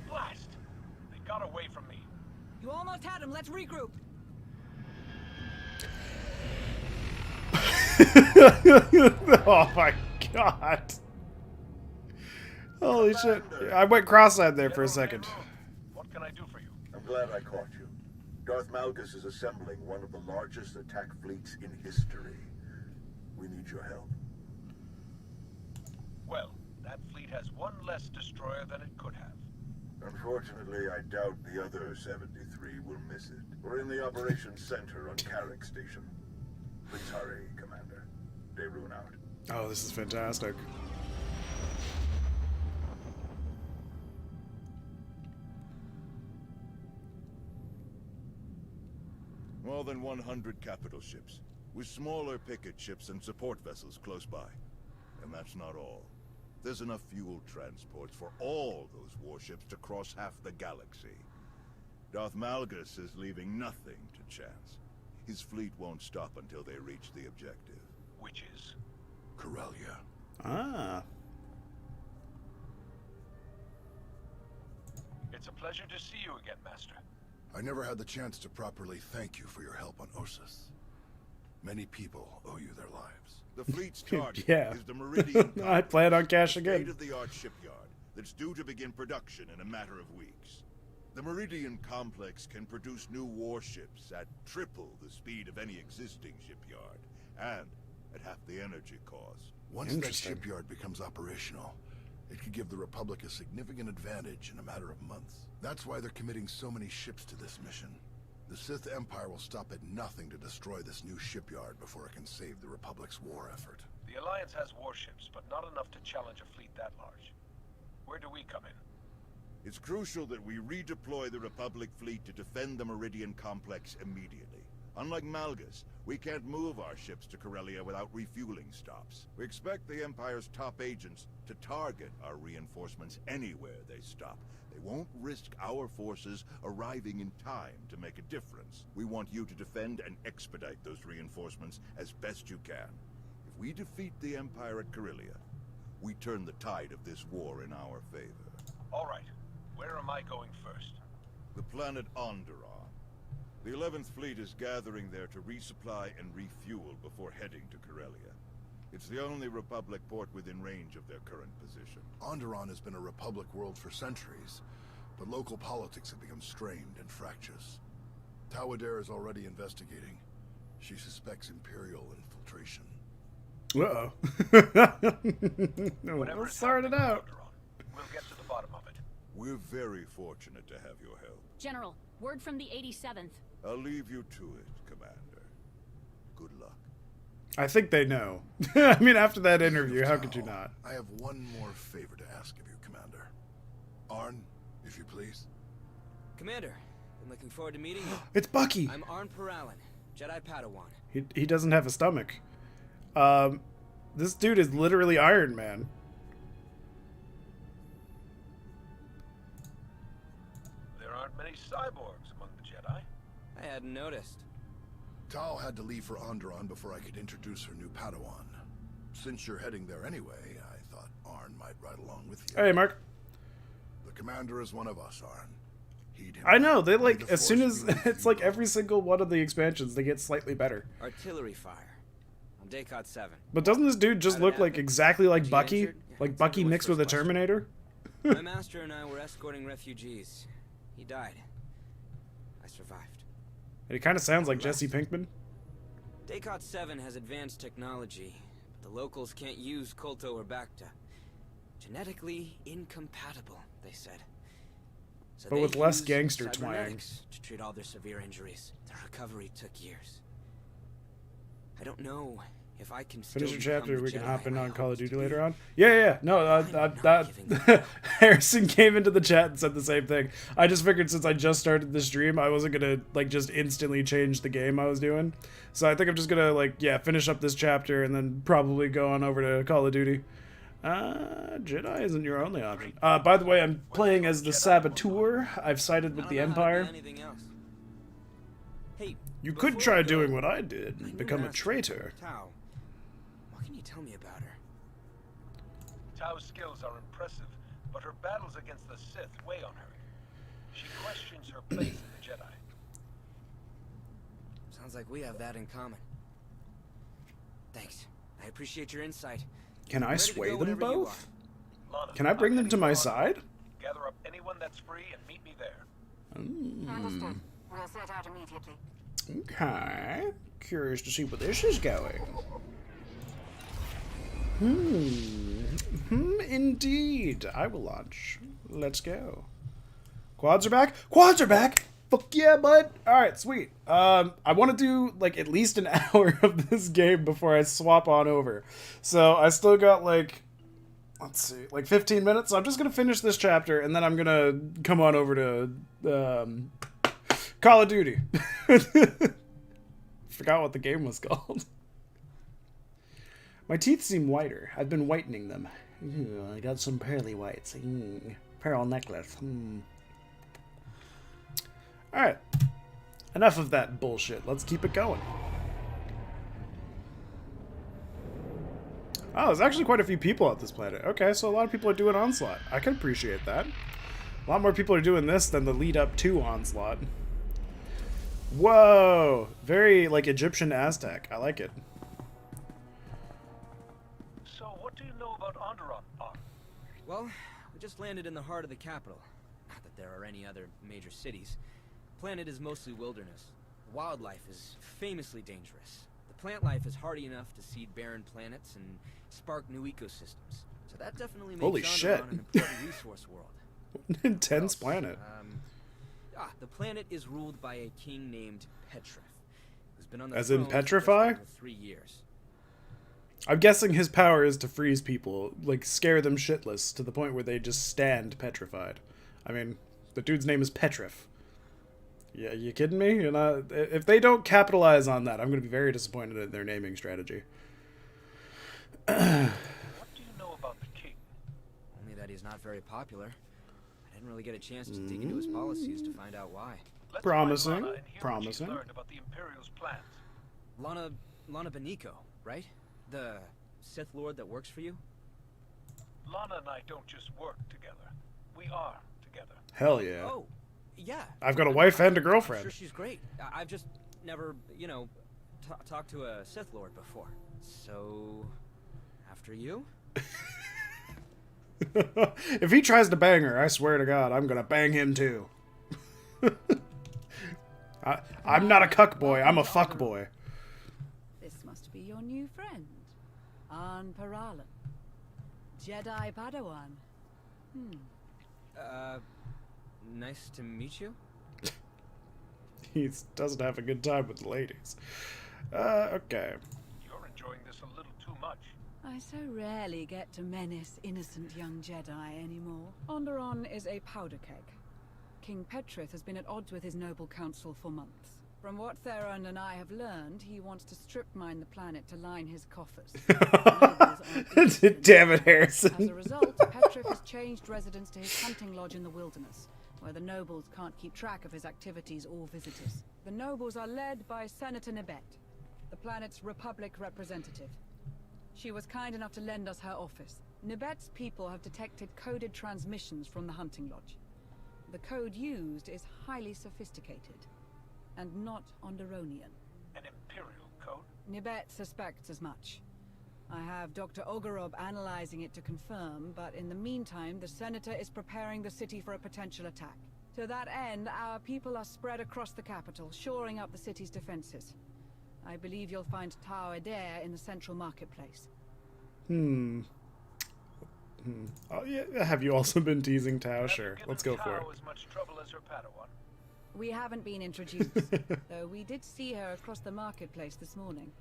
Blast! They got away from me. You almost had him. Let's regroup. Oh my god. Holy shit. I went cross-eyed there for a second. What can I do for you? I'm glad I caught you. Darth Malgus is assembling one of the largest attack fleets in history. We need your help. Well, that fleet has one less destroyer than it could have. Unfortunately, I doubt the other 73 will miss it. We're in the operations center on Carrick Station. Please hurry, Commander. Dayrun out. Oh, this is fantastic. More than 100 capital ships, with smaller picket ships and support vessels close by. And that's not all. There's enough fuel transports for all those warships to cross half the galaxy. Darth Malgus is leaving nothing to chance. His fleet won't stop until they reach the objective. Which is? Corellia. Ah. It's a pleasure to see you again, Master. I never had the chance to properly thank you for your help on Ossus. Many people owe you their lives. The fleet's target Yeah. is the Meridian I plan on cash again. state-of-the-art shipyard that's due to begin production in a matter of weeks. The Meridian complex can produce new warships at triple the speed of any existing shipyard, and at half the energy cost. Once that shipyard becomes operational, it could give the Republic a significant advantage in a matter of months. That's why they're committing so many ships to this mission. The Sith Empire will stop at nothing to destroy this new shipyard before it can save the Republic's war effort. The Alliance has warships, but not enough to challenge a fleet that large. Where do we come in? It's crucial that we redeploy the Republic fleet to defend the Meridian complex immediately. Unlike Malgus, we can't move our ships to Corellia without refueling stops. We expect the Empire's top agents to target our reinforcements anywhere they stop. They won't risk our forces arriving in time to make a difference. We want you to defend and expedite those reinforcements as best you can. If we defeat the Empire at Corellia, we turn the tide of this war in our favor. All right. Where am I going first? The planet Onderon. The 11th Fleet is gathering there to resupply and refuel before heading to Corellia. It's the only Republic port within range of their current position. Onderon has been a Republic world for centuries, but local politics have become strained and fractious. Tawadare is already investigating. She suspects Imperial infiltration. Uh-oh. Let's start it out. We'll get to the bottom of it. We're very fortunate to have your help. General, word from the 87th. I'll leave you to it, Commander. Good luck. I think they know. I mean, after that interview, how could you not? I have one more favor to ask of you, Commander. Arn, if you please. Commander, I'm looking forward to meeting you. It's Bucky. I'm Arn Peralin, Jedi Padawan. He doesn't have a stomach. This dude is literally Iron Man. There aren't many cyborgs among the Jedi. I hadn't noticed. Tal had to leave for Onderon before I could introduce her new Padawan. since you're heading there anyway, I thought Arn might ride along with you. Hey, Mark. The commander is one of us, Arn. Heed him. I know, they like, The as soon Force as, be with it's you like every single one of the expansions, they get slightly better. Artillery fire. On Descartes 7. But doesn't this dude just look like exactly like Bucky? Like Bucky mixed with a Terminator? My master and I were escorting refugees. He died. I survived. It kind of sounds like Jesse Pinkman. Descartes 7 has advanced technology, but the locals can't use Kolto or Bacta. Genetically incompatible, they said. So But they with less used gangster twang. cybernetics to treat all their severe injuries. The recovery took years. I don't know if I can Finish still your chapter, become we the can Jedi hop in I on hope Call of to Duty be. later on. Yeah. No, Harrison came into the chat and said the same thing. I just figured since I just started the stream, I wasn't gonna like just instantly change the game I was doing. So I think I'm just gonna like, yeah, finish up this chapter and then probably go on over to Call of Duty. Jedi isn't your only option. By the way, I'm playing as the Saboteur. I've sided with the Empire. Hey, You could try doing what I did and become a traitor. Tau, what can you tell me about her? Tau's skills are impressive, but her battles against the Sith weigh on her. She questions her place in the Jedi. Sounds like we have that in common. Thanks. I appreciate your insight. Can I Ready to sway go them whenever you both? Lana, Can I bring them to my side? Gather up anyone that's free and meet me there. Mm. We'll set out immediately. Okay. Curious to see where this is going. Indeed. I will launch. Let's go. Quads are back? Quads are back! Fuck yeah, bud! Alright, sweet. I want to do, like, at least an hour of this game before I swap on over. So, I still got, like, let's see, like 15 minutes. So I'm just going to finish this chapter, and then I'm going to come on over to, Call of Duty. Forgot what the game was called. My teeth seem whiter. I've been whitening them. Ooh, I got some pearly whites. Pearl necklace. Alright. Enough of that bullshit. Let's keep it going. Oh, there's actually quite a few people on this planet. Okay, so a lot of people are doing Onslaught. I can appreciate that. A lot more people are doing this than the lead up to Onslaught. Whoa! Very, like, Egyptian Aztec. I like it. So, what do you know about Onderon? Well, we just landed in the heart of the capital. Not that there are any other major cities. The planet is mostly wilderness. The wildlife is famously dangerous. The plant life is hardy enough to seed barren planets and spark new ecosystems. So that definitely makes Holy Onderon shit. an important resource world. An intense planet. The planet is ruled by a king named Petrif, who's been on the As in throne for petrify? just over 3 years. I'm guessing his power is to freeze people, like scare them shitless to the point where they just stand petrified. I mean, the dude's name is Petrif. Yeah, you kidding me? You're not, if they don't capitalize on that, I'm going to be very disappointed in their naming strategy. What do you know about the king? Only that he's not very popular. I didn't really get a chance to dig into his policies to find out why. Let's Promising. find Lana and hear what she's Promising. learned about the Imperial's plans. Lana Beniko, right? The Sith Lord that works for you? Lana and I don't just work together. We are together. Hell yeah. Oh, yeah. I've got a wife and a I'm girlfriend. sure she's great. I've just never, you know, talked to a Sith Lord before. So, after you? If he tries to bang her, I swear to God, I'm gonna bang him too. I'm not a cuck boy, I'm a fuck boy. This must be your new friend, Arn Paralan. Jedi Padawan. Nice to meet you. He doesn't have a good time with the ladies. Okay. You're enjoying this a little too much. I so rarely get to menace innocent young Jedi anymore. Onderon is a powder keg. King Petrith has been at odds with his noble council for months. From what Theron and I have learned, he wants to strip mine the planet to line his coffers. Damn it, Harrison. As a result, Petrith has changed residence to his hunting lodge in the wilderness, where the nobles can't keep track of his activities or visitors. The nobles are led by Senator Nibet, the planet's Republic representative. She was kind enough to lend us her office. Nibet's people have detected coded transmissions from the hunting lodge. The code used is highly sophisticated, and not Onderonian. An Imperial code? Nibet suspects as much. I have Dr. Ogorob analyzing it to confirm, but in the meantime, the Senator is preparing the city for a potential attack. To that end, our people are spread across the capital, shoring up the city's defenses. I believe you'll find Tau Adair in the central marketplace. Oh, yeah. Have you also been teasing Tau? Sure, let's go for it. As much trouble as her Padawan? We haven't been introduced, though we did see her across the marketplace this morning.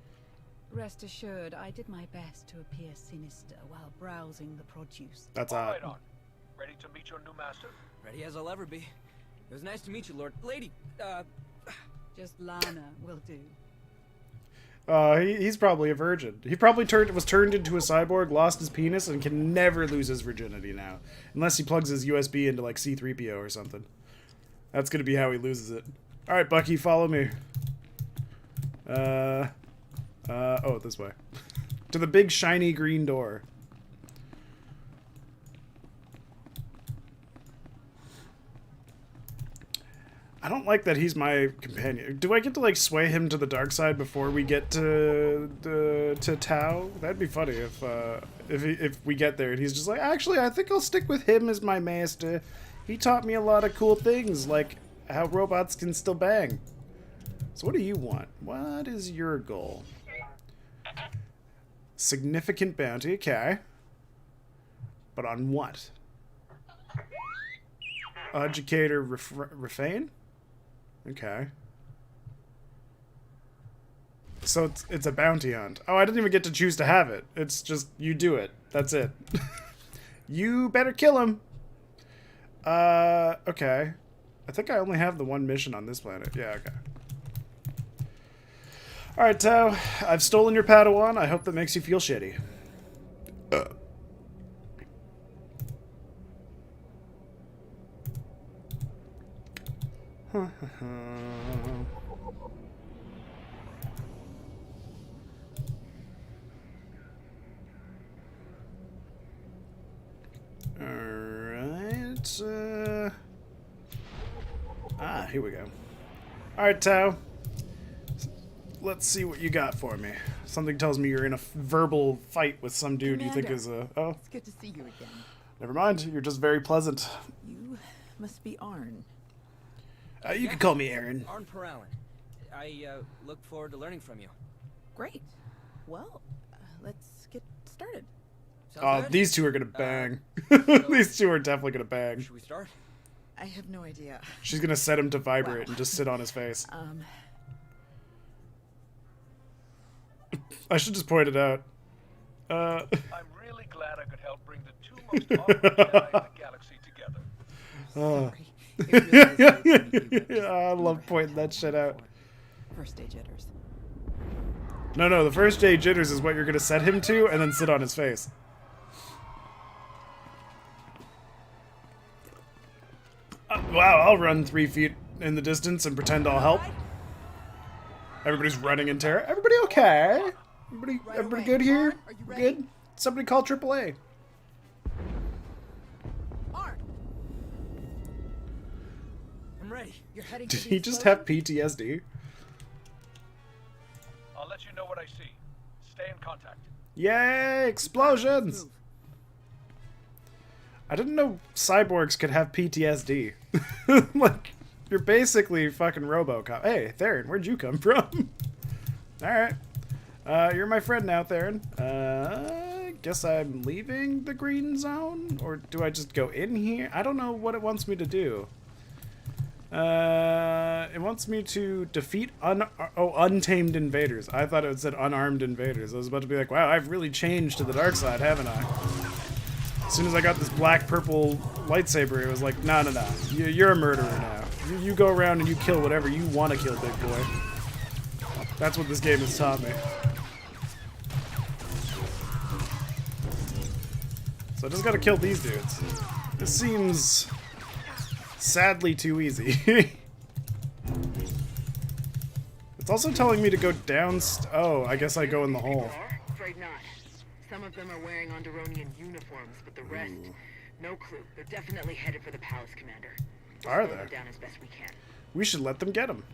Rest assured, I did my best to appear sinister while browsing the produce. That's all odd. right, on. Ready to meet your new master? Ready as I'll ever be. It was nice to meet you, Lord. Lady, Just Lana will do. He's probably a virgin. He probably was turned into a cyborg, lost his penis, and can never lose his virginity now. Unless he plugs his USB into, like, C-3PO or something. That's gonna be how he loses it. Alright, Bucky, follow me. Oh, this way. To the big, shiny green door. I don't like that he's my companion. Do I get to, like, sway him to the dark side before we get to Tau? That'd be funny if we get there and he's just like, actually, I think I'll stick with him as my master. He taught me a lot of cool things, like how robots can still bang. So what do you want? What is your goal? Significant bounty, okay. But on what? Educator Refrain? Okay. So it's a bounty hunt. Oh, I didn't even get to choose to have it. It's just, you do it. That's it. You better kill him. Okay. I think I only have the one mission on this planet. Yeah, okay. Alright, Tau. I've stolen your Padawan. I hope that makes you feel shitty. Alright, here we go. Alright, Tau. Let's see what you got for me. Something tells me you're in a verbal fight with some dude Commander, you think is a... Oh. It's good to see you again. Never mind, you're just very pleasant. You must be Arn. You can call me Aaron. Arn Peralin. I look forward to learning from you. Great. Well, let's get started. Oh, these two are gonna bang. These two are definitely gonna bang. Should we start? I have no idea. She's gonna set him to vibrate and just sit on his face. I should just point it out. I'm really glad I could help bring the two most honorable Jedi in the galaxy together. Yeah, I love pointing that shit out. First day jitters. No, the first day jitters is what you're gonna set him to and then sit on his face. Wow, I'll run 3 feet in the distance and pretend I'll help. Everybody's running in terror. Everybody okay? Everybody good here? Good? Somebody call AAA. I'm ready. You're heading Did he just have PTSD? I'll let you know what I see. Stay in contact. Yay! Explosions! I didn't know cyborgs could have PTSD. Like, you're basically fucking RoboCop. Hey, Theron, where'd you come from? Alright. You're my friend now, Theron. Guess I'm leaving the green zone? Or do I just go in here? I don't know what it wants me to do. It wants me to defeat untamed invaders. I thought it said unarmed invaders. I was about to be like, wow, I've really changed to the dark side, haven't I? As soon as I got this black-purple lightsaber, it was like, no. You're a murderer now. You go around and you kill whatever you want to kill, big boy. That's what this game has taught me. So I just gotta kill these dudes. This seems sadly too easy. It's also telling me to go down. Oh, I guess I go in the hole. Some of them are wearing Onderonian uniforms, but the rest, no clue. They're definitely headed for the palace, Commander. We'll Are slow they? them down as best we can. We should let them get them.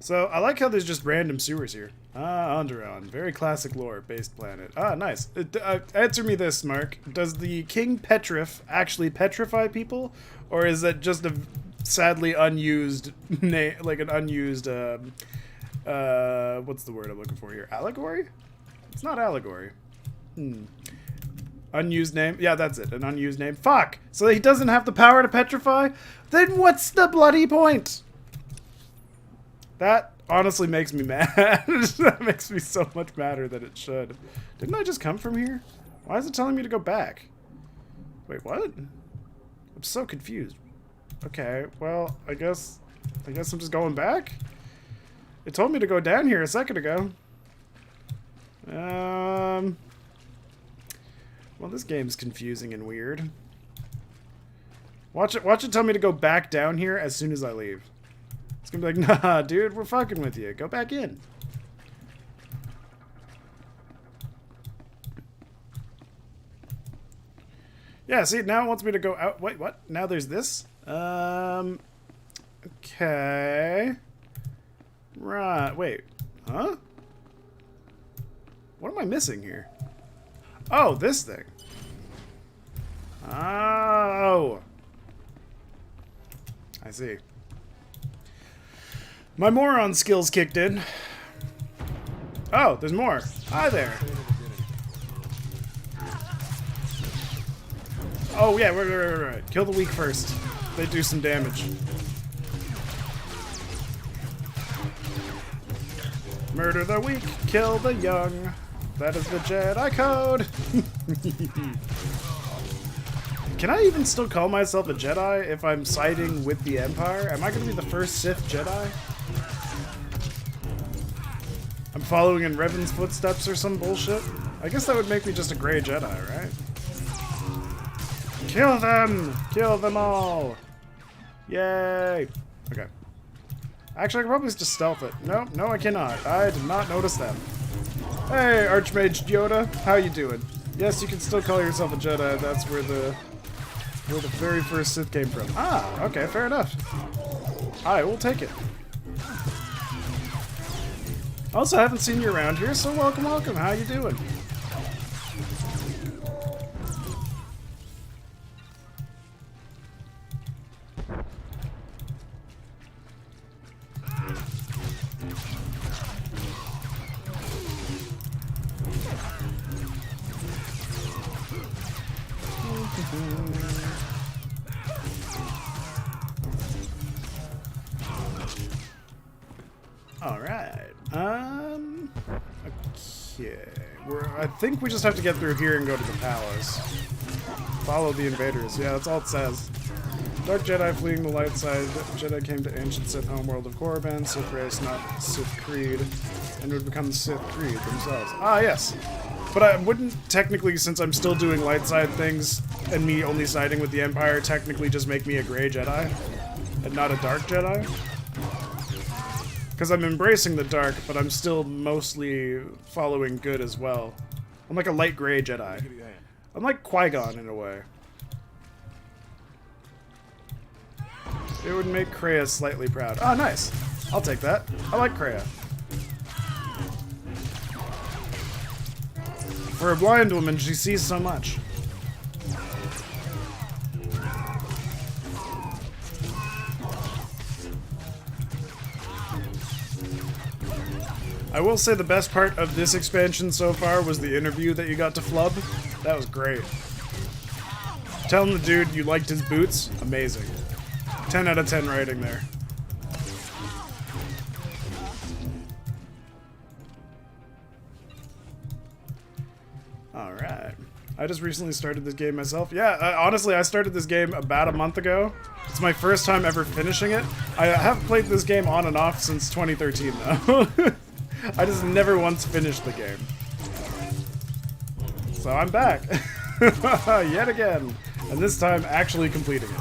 So, I like how there's just random sewers here. Ah, Onderon. Very classic lore-based planet. Ah, nice. Answer me this, Mark. Does the King Petrif actually petrify people? Or is that just a sadly unused name, like an unused, what's the word I'm looking for here? Allegory? It's not allegory. Unused name? Yeah, that's it. An unused name. Fuck! So he doesn't have the power to petrify? Then what's the bloody point? That honestly makes me mad. That makes me so much madder than it should. Didn't I just come from here? Why is it telling me to go back? Wait, what? I'm so confused. Okay, well, I guess I'm just going back? It told me to go down here a second ago. Well, this game's confusing and weird. Watch it tell me to go back down here as soon as I leave. It's gonna be like, nah, dude, we're fucking with you. Go back in. Yeah, see, now it wants me to go out. Wait, what? Now there's this? Okay. Right, wait. Huh? What am I missing here? Oh, this thing. Oh. I see. My moron skills kicked in. Oh, there's more. Hi there. Oh, yeah, right. Kill the weak first. They do some damage. Murder the weak, kill the young. That is the Jedi code. Can I even still call myself a Jedi if I'm siding with the Empire? Am I going to be the first Sith Jedi? I'm following in Revan's footsteps or some bullshit? I guess that would make me just a gray Jedi, right? Kill them! Kill them all! Yay! Okay. Actually, I can probably just stealth it. No, I cannot. I did not notice them. Hey, Archmage Yoda. How you doing? Yes, you can still call yourself a Jedi. That's where the very first Sith came from. Ah, okay, fair enough. I will take it. Also, I haven't seen you around here, so welcome. How you doing? Alright. Okay. I think we just have to get through here and go to the palace. Follow the invaders. Yeah, that's all it says. Dark Jedi fleeing the light side. Jedi came to ancient Sith homeworld of Korriban. Sith race, not Sith creed. And would become the Sith creed themselves. Ah, yes. But I wouldn't technically, since I'm still doing light side things, and me only siding with the Empire, technically just make me a gray Jedi? And not a dark Jedi? Because I'm embracing the dark, but I'm still mostly following good as well. I'm like a light gray Jedi. I'm like Qui-Gon in a way. It would make Kreia slightly proud. Oh, nice. I'll take that. I like Kreia. For a blind woman, she sees so much. I will say the best part of this expansion so far was the interview that you got to flub. That was great. Telling the dude you liked his boots, amazing. 10 out of 10 rating there. Alright. I just recently started this game myself. Yeah, honestly, I started this game about a month ago. It's my first time ever finishing it. I have played this game on and off since 2013, though. I just never once finished the game. So I'm back. Yet again. And this time, actually completing it.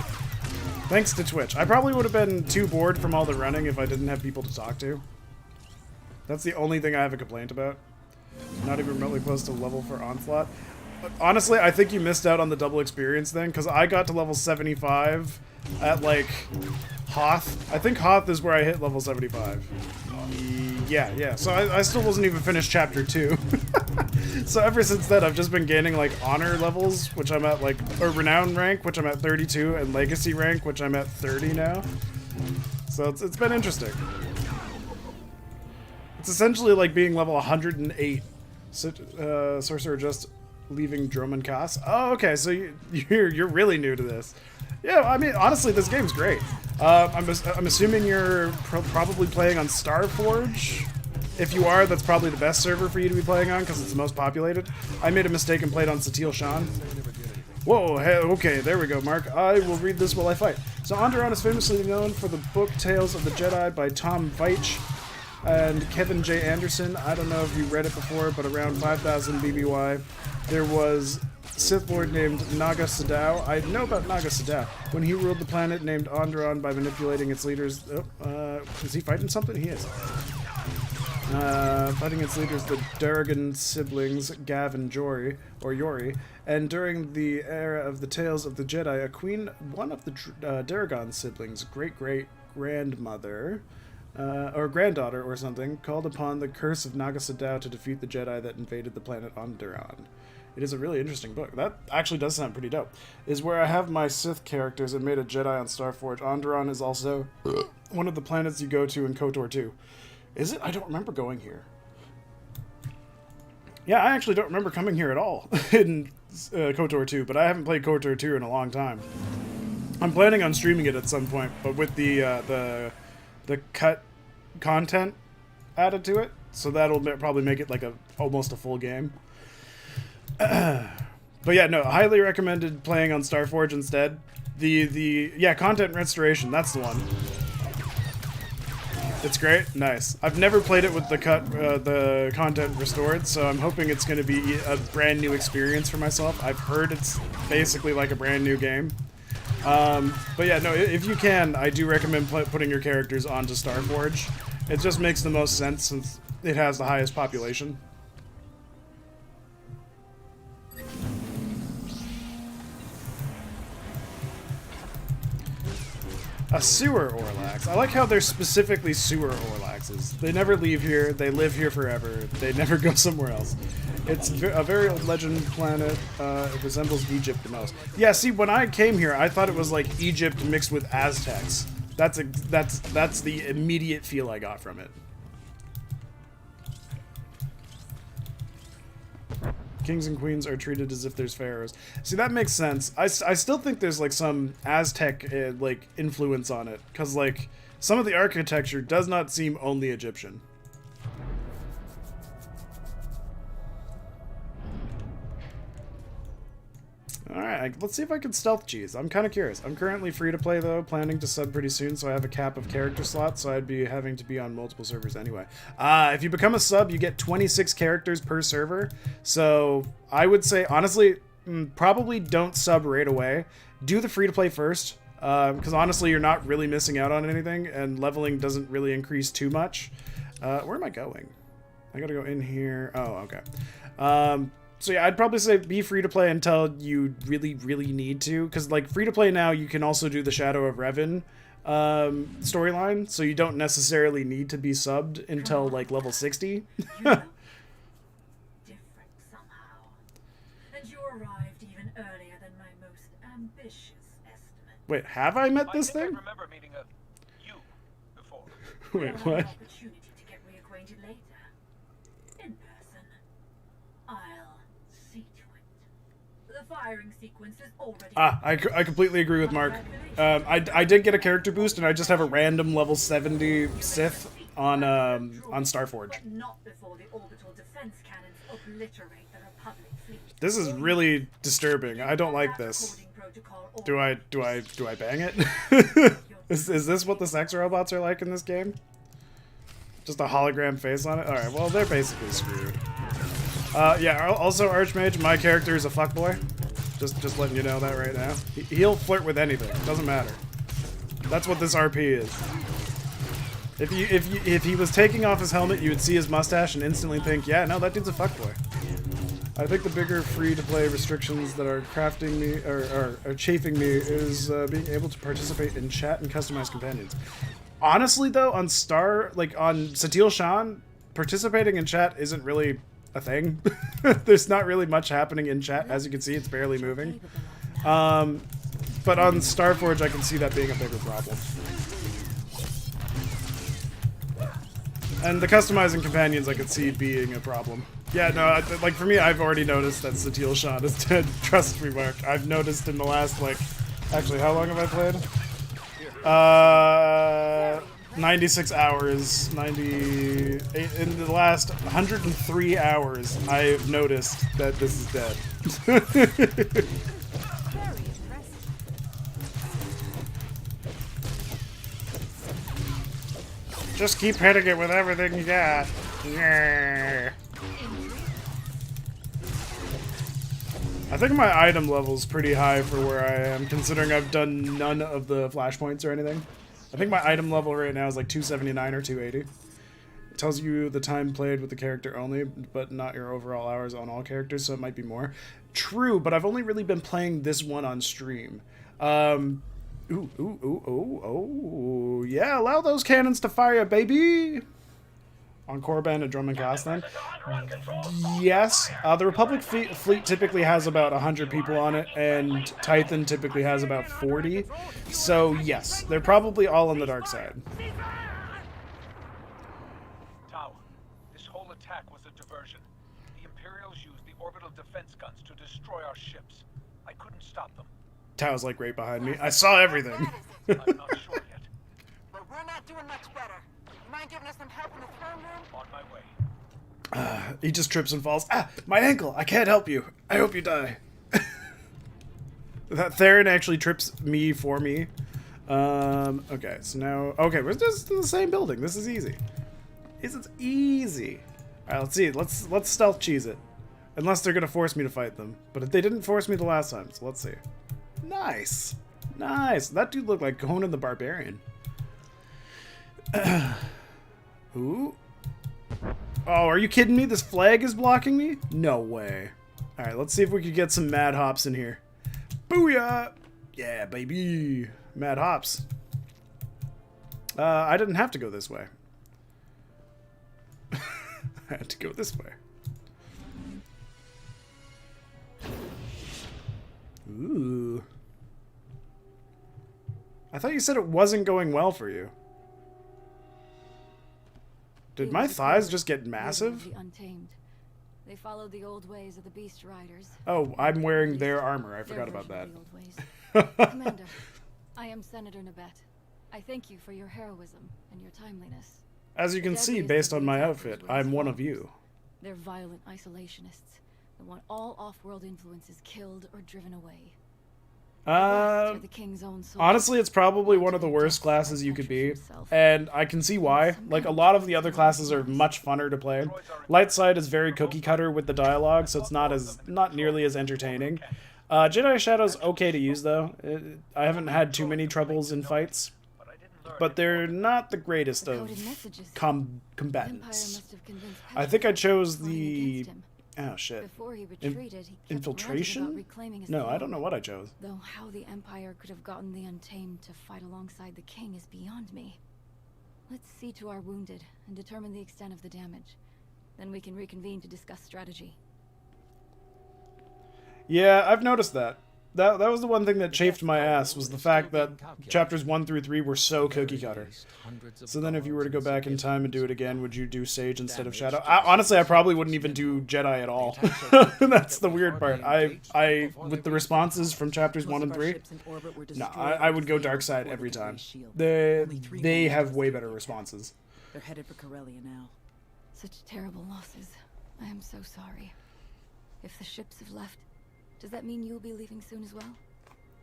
Thanks to Twitch. I probably would have been too bored from all the running if I didn't have people to talk to. That's the only thing I have a complaint about. Not even remotely close to level for Onslaught. But honestly, I think you missed out on the double experience thing, because I got to level 75 at, like, Hoth. I think Hoth is where I hit level 75. Yeah. So I still wasn't even finished chapter 2. So ever since then, I've just been gaining, like, honor levels, which I'm at, like, or renown rank, which I'm at 32, and legacy rank, which I'm at 30 now. So it's been interesting. It's essentially like being level 108. Sorcerer just leaving Droman Kaas. Oh, okay, so you're really new to this. Yeah, I mean, honestly, this game's great. I'm assuming you're probably playing on Starforge. If you are, that's probably the best server for you to be playing on because it's the most populated. I made a mistake and played on Satil Shan. Whoa, hey, okay, there we go, Mark. I will read this while I fight. So Onderon is famously known for the book Tales of the Jedi by Tom Veitch and Kevin J. Anderson. I don't know if you read it before, but around 5,000 BBY, there was Sith Lord named Naga Sadow. I know about Naga Sadow. When he ruled the planet named Onderon by manipulating its leaders... is he fighting something? He is. Fighting its leaders, the Durgan siblings, Gav and Yori, and during the era of the Tales of the Jedi, a queen, one of the Durgan siblings, great-great-grandmother, or granddaughter or something, called upon the curse of Naga Sadow to defeat the Jedi that invaded the planet Onderon. It is a really interesting book. That actually does sound pretty dope. Is where I have my Sith characters and made a Jedi on Starforge. Onderon is also one of the planets you go to in KOTOR 2. Is it? I don't remember going here. Yeah, I actually don't remember coming here at all in KOTOR 2, but I haven't played KOTOR 2 in a long time. I'm planning on streaming it at some point, but with the cut content added to it, so that'll probably make it like almost a full game. But yeah, no, highly recommended playing on Starforge instead. Yeah, content restoration, that's the one. It's great, nice. I've never played it with the content restored, so I'm hoping it's going to be a brand new experience for myself. I've heard it's basically like a brand new game. But yeah, no, if you can, I do recommend putting your characters onto Starforge. It just makes the most sense since it has the highest population. A sewer Orlax. I like how they're specifically sewer Orlaxes. They never leave here, they live here forever, they never go somewhere else. It's a very old legend planet, it resembles Egypt the most. Yeah, see, when I came here, I thought it was like Egypt mixed with Aztecs. That's the immediate feel I got from it. Kings and queens are treated as if there's pharaohs. See, that makes sense. I still think there's like some Aztec like influence on it, because like some of the architecture does not seem only Egyptian. Alright, let's see if I can stealth cheese. I'm kind of curious. I'm currently free to play though, planning to sub pretty soon, so I have a cap of character slots, so I'd be having to be on multiple servers anyway. If you become a sub, you get 26 characters per server, so I would say, honestly, probably don't sub right away. Do the free to play first, because honestly, you're not really missing out on anything, and leveling doesn't really increase too much. Where am I going? I gotta go in here. Oh, okay. So yeah, I'd probably say be free to play until you really, really need to, because like free to play now, you can also do the Shadow of Revan storyline, so you don't necessarily need to be subbed until like level 60. Different somehow, and you arrived even earlier than my most ambitious estimate. Wait, have I met this thing? I remember meeting you before. Wait, what? Opportunity to get reacquainted later. In person. I'll see to it. The firing sequence is already... I completely agree with Mark. I did get a character boost, and I just have a random level 70 Sith on Starforge. But not before the orbital defense cannons obliterate the Republic fleet. This is really disturbing. I don't like this. Do I bang it? Is this what the sex robots are like in this game? Just a hologram face on it? Alright, well, they're basically screwed. Yeah, also Archmage, my character is a fuckboy. Just letting you know that right now. He'll flirt with anything, doesn't matter. That's what this RP is. If he was taking off his helmet, you would see his mustache and instantly think, yeah, no, that dude's a fuckboy. I think the bigger free-to-play restrictions that are crafting me or are chafing me is being able to participate in chat and customize companions. Honestly, though, on on Satil Shan, participating in chat isn't really a thing. There's not really much happening in chat. As you can see, it's barely moving. But on Starforge, I can see that being a bigger problem. And the customizing companions I could see being a problem. Yeah, no, like for me, I've already noticed that Satil Shan is dead. Trust me, Mark. I've noticed in the last, like, actually, how long have I played? 96 hours, in the last 103 hours, I've noticed that this is dead. Just keep hitting it with everything you got. Yeah. I think my item level's pretty high for where I am, considering I've done none of the flashpoints or anything. I think my item level right now is like 279 or 280. It tells you the time played with the character only, but not your overall hours on all characters, so it might be more. True, but I've only really been playing this one on stream. Yeah, allow those cannons to fire, baby! On Korriban and Drum and Castan. Yes, the Republic fleet typically has about 100 people on it, and Tython typically has about 40. So yes, they're probably all on the dark side. Tau, this whole attack was a diversion. The Imperials used the orbital defense guns to destroy our ships. I couldn't stop them. Tao's like right behind me. I saw everything. I'm not sure yet. But we're not doing much better. You mind giving us some help in the throne room? On my way. He just trips and falls. Ah, my ankle! I can't help you. I hope you die. That Theron actually trips me for me. Okay, so now... Okay, we're just in the same building. This is easy. This is easy. Alright, let's see. Let's stealth cheese it. Unless they're gonna force me to fight them. But they didn't force me the last time, so let's see. Nice. Nice. That dude looked like Conan the Barbarian. Ooh. Oh, are you kidding me? This flag is blocking me? No way. Alright, let's see if we could get some Mad Hops in here. Booyah! Yeah, baby. Mad Hops. I didn't have to go this way. I had to go this way. Ooh. I thought you said it wasn't going well for you. Did my thighs just get massive? Untamed. They followed the old ways of the beast riders. Oh, I'm wearing their armor. I forgot about that. Commander, I am Senator Nabet. I thank you for your heroism and your timeliness. As you can see, based on my outfit, I'm one of you. They're violent isolationists that want all off-world influences killed or driven away. Honestly, it's probably one of the worst classes you could be, and I can see why. Like, a lot of the other classes are much funner to play. Light side is very cookie cutter with the dialogue, so it's not nearly as entertaining. Jedi Shadow's okay to use though. I haven't had too many troubles in fights, but they're not the greatest of combatants. I think I chose the... Oh shit. Before he retreated, he infiltration? No, I don't know what I chose. Though how the Empire could have gotten the Untamed to fight alongside the King is beyond me. Let's see to our wounded and determine the extent of the damage. Then we can reconvene to discuss strategy. Yeah, I've noticed that. That was the one thing that chafed my ass, was the fact that chapters 1 through 3 were so cookie cutter. So then if you were to go back in time and do it again, would you do Sage instead of Shadow? Honestly, I probably wouldn't even do Jedi at all. That's the weird part. I with the responses from chapters 1 and 3, no, I would go Dark Side every time. They have way better responses. They're headed for Corellia now. Such terrible losses. I am so sorry. If the ships have left, does that mean you'll be leaving soon as well?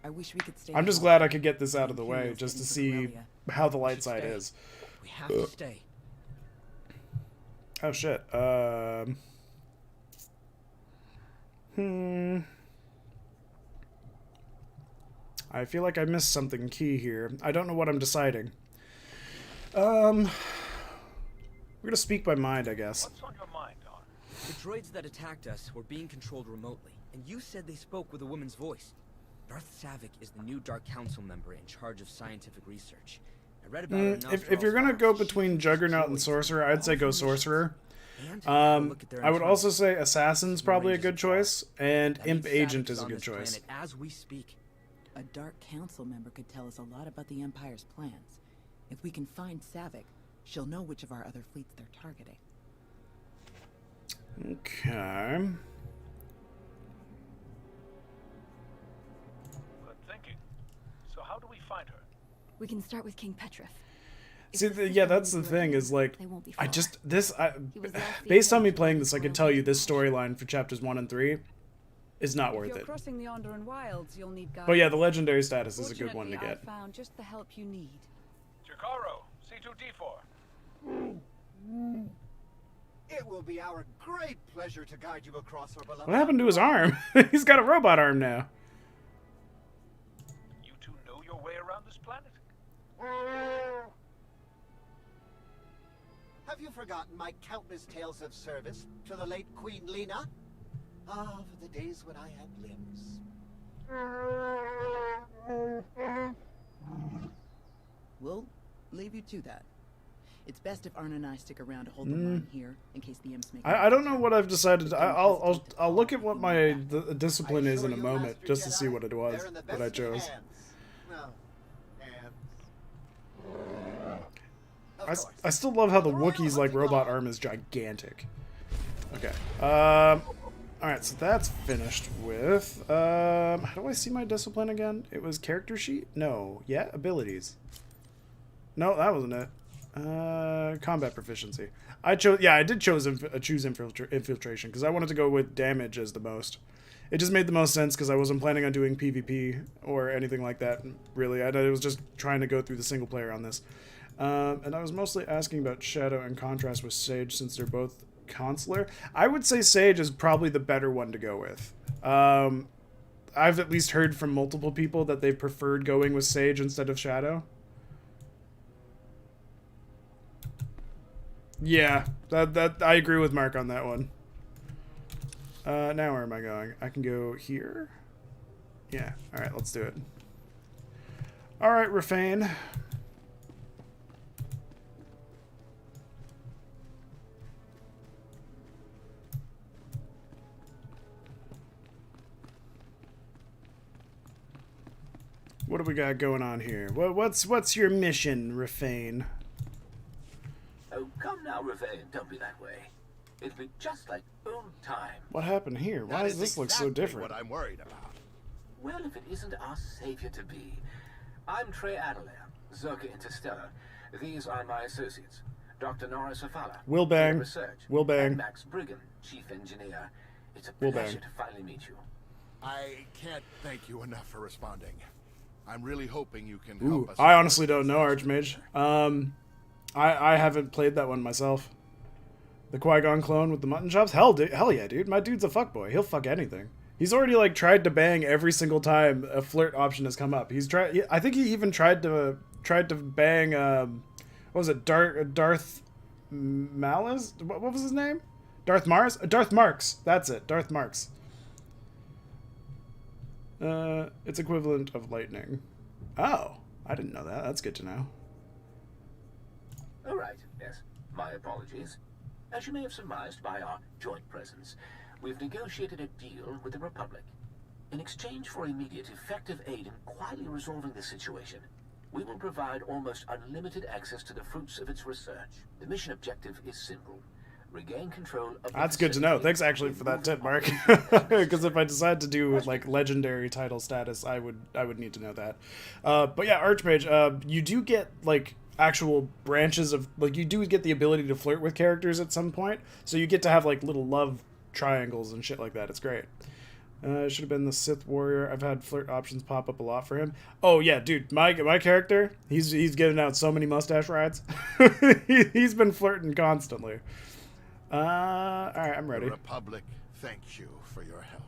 I wish we could stay. I'm just glad I could get this out of the way, just to see how the light side is. We have to stay. Oh shit. I feel like I missed something key here. I don't know what I'm deciding. We're gonna speak by mind, I guess. What's on your mind, Don? The droids that attacked us were being controlled remotely, and you said they spoke with a woman's voice. Darth Savik is the new Dark Council member in charge of scientific research. I read about her in If you're gonna go between Juggernaut and Sorcerer, I'd say go Sorcerer. I would also say Assassin's probably a good choice, and Imp Agent is a good choice. As we speak, a Dark Council member could tell us a lot about the Empire's plans. If we can find Savik, she'll know which of our other fleets they're targeting. Okay. Good thinking. So how do we find her? We can start with King Petrif. See, yeah, that's the thing, is like, based on me playing this, I can tell you this storyline for chapters 1 and 3 is not worth it. Crossing the Onderan Wilds, you'll need But yeah, the legendary status is a good one to get. I found just the help you need. Jakaro, C2D4. It will be our great pleasure to guide you across our beloved. What happened to his arm? He's got a robot arm now. You two know your way around this planet? Have you forgotten my countless tales of service to the late Queen Lena? Ah, for the days when I had limbs. We'll leave you to that. It's best if Arna and I stick around to hold the line here in case the imps make. I don't know what I've decided. I'll look at what my discipline is in a moment just to see what it was that I chose. I still love how the Wookiee's like robot arm is gigantic. Okay. Alright, so that's finished with. How do I see my discipline again? It was character sheet? No. Yeah, abilities. No, that wasn't it. Combat proficiency. I did choose infiltration because I wanted to go with damage as the most. It just made the most sense because I wasn't planning on doing PvP or anything like that, really. I was just trying to go through the single player on this. And I was mostly asking about Shadow in contrast with Sage since they're both consular. I would say Sage is probably the better one to go with. I've at least heard from multiple people that they preferred going with Sage instead of Shadow. Yeah, that I agree with Mark on that one. Now where am I going? I can go here. Yeah, alright, let's do it. Alright, Rafane. What do we got going on here? What's your mission, Rafane? Oh, come now, Rafane. Don't be that way. It'll be just like old time. What happened here? Why does this look so different? What I'm worried about. Well, if it isn't our savior-to-be. I'm Trey Adelaire, Zerka Interstellar. These are my associates. Dr. Norris Afala. Will Bang. Research, Will Bang. And Max Briggan, Chief Engineer. It's a pleasure to finally meet you. I can't thank you enough for responding. I'm really hoping you can Ooh, help us. I honestly don't know, Archmage. I haven't played that one myself. The Qui-Gon clone with the mutton chops? Hell yeah, dude. My dude's a fuckboy. He'll fuck anything. He's already like tried to bang every single time a flirt option has come up. He's tried. I think he even tried to bang. What was it? Darth Malice? What was his name? Darth Mars? Darth Marks. That's it. Darth Marks. It's equivalent of lightning. Oh, I didn't know that. That's good to know. All right, yes. My apologies. As you may have surmised by our joint presence, we've negotiated a deal with the Republic. In exchange for immediate, effective aid in quietly resolving the situation, we will provide almost unlimited access to the fruits of its research. The mission objective is simple. Regain control of the That's good to know. Thanks actually for that tip, Mark. Because if I decide to do like legendary title status, I would need to know that. But yeah, Archmage, you do get like actual branches of like you do get the ability to flirt with characters at some point. So you get to have like little love triangles and shit like that. It's great. Should have been the Sith warrior. I've had flirt options pop up a lot for him. Oh yeah, dude, my character, he's giving out so many mustache rides. He's been flirting constantly. All right, I'm ready. The Republic thanks you for your help.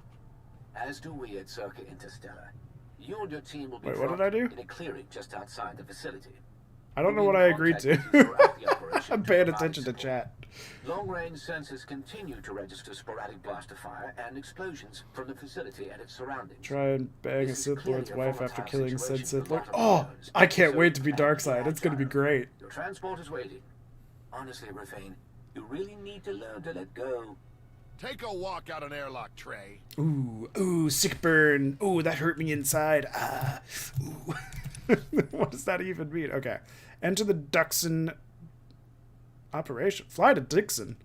As do we at Zerka Interstellar. You and your team will be Wait, what did I do? in a clearing just outside the facility. I don't know what I agreed to. I'm paying attention to chat. Long-range sensors continue to register sporadic blaster fire and explosions from the facility and its surroundings. Try and bang a Sith Lord's wife after killing said Sith Lord. Oh, I can't wait to be Darkseid. It's gonna be great. Your transport is waiting. Honestly, Rafane, you really need to learn to let go. Take a walk out an airlock, Trey. Ooh, sick burn. Ooh, that hurt me inside. Ah, ooh. What does that even mean? Okay. Enter the Duxon operation. Fly to Dixon.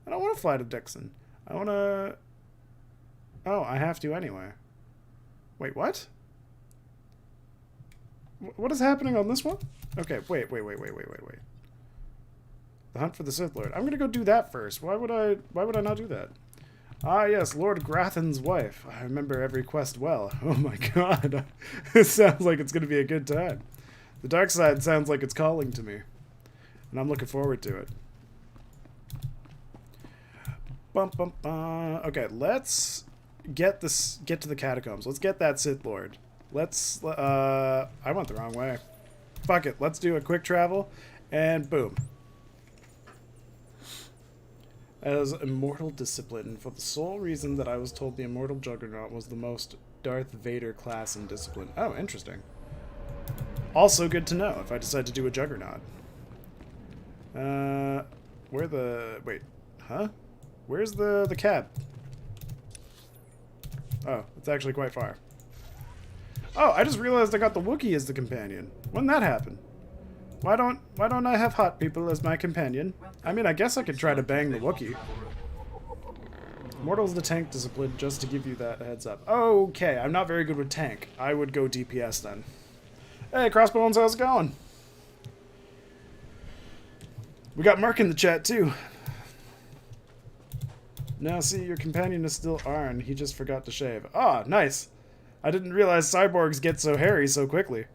I don't want to fly to Dixon. I want to... Oh, I have to anyway. Wait, what? What is happening on this one? Okay, wait. The hunt for the Sith Lord. I'm gonna go do that first. Why would I not do that? Ah, yes, Lord Grathan's wife. I remember every quest well. Oh my god. This sounds like it's gonna be a good time. The dark side sounds like it's calling to me. And I'm looking forward to it. Okay, let's get to the catacombs. Let's get that Sith Lord. Let's I went the wrong way. Fuck it. Let's do a quick travel and boom. As immortal discipline, for the sole reason that I was told the immortal Juggernaut was the most Darth Vader class in discipline. Oh, interesting. Also good to know if I decide to do a Juggernaut. Wait, huh? Where's the cab? Oh, it's actually quite far. Oh, I just realized I got the Wookiee as the companion. When did that happen? Why don't I have hot people as my companion? I mean, I guess I could try to bang the Wookiee. Mortal's the tank discipline, just to give you that heads up. Okay, I'm not very good with tank. I would go DPS then. Hey, Crossbones, how's it going? We got Mark in the chat, too. Now, see, your companion is still Arn. He just forgot to shave. Ah, nice. I didn't realize cyborgs get so hairy so quickly.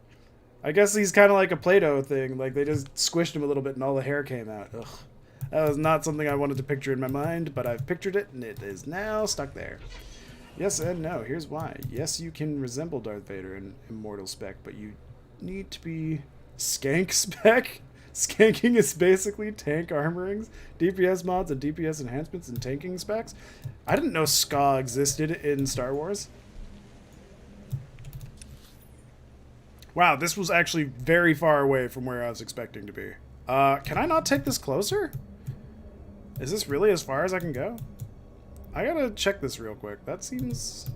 I guess he's kind of like a Play-Doh thing. Like, they just squished him a little bit and all the hair came out. Ugh. That was not something I wanted to picture in my mind, but I've pictured it, and it is now stuck there. Yes and no. Here's why. Yes, you can resemble Darth Vader in Immortal Spec, but you need to be Skank Spec? Skanking is basically tank armorings, DPS mods, and DPS enhancements and tanking specs. I didn't know SCA existed in Star Wars. Wow, this was actually very far away from where I was expecting to be. Can I not take this closer? Is this really as far as I can go? I gotta check this real quick. That seems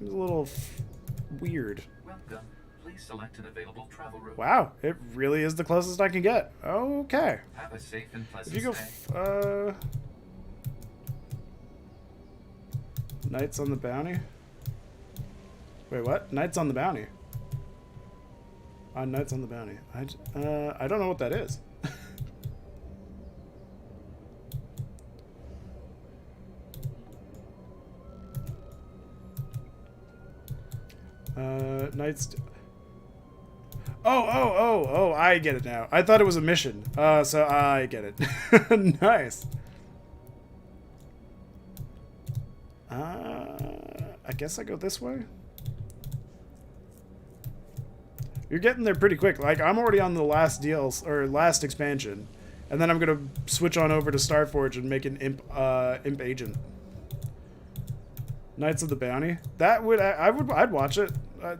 a little weird. Welcome. Please select an available travel route. Wow, it really is the closest I can get. Okay. Have a safe and pleasant If you go, Knights on the Bounty? Wait, what? Knights on the Bounty? Knights on the Bounty. I don't know what that is. Knights... Oh, I get it now. I thought it was a mission. So I get it. Nice. I guess I go this way? You're getting there pretty quick. Like, I'm already on the last last expansion. And then I'm gonna switch on over to Starforge and make an imp agent. Knights of the Bounty. That would I'd watch it.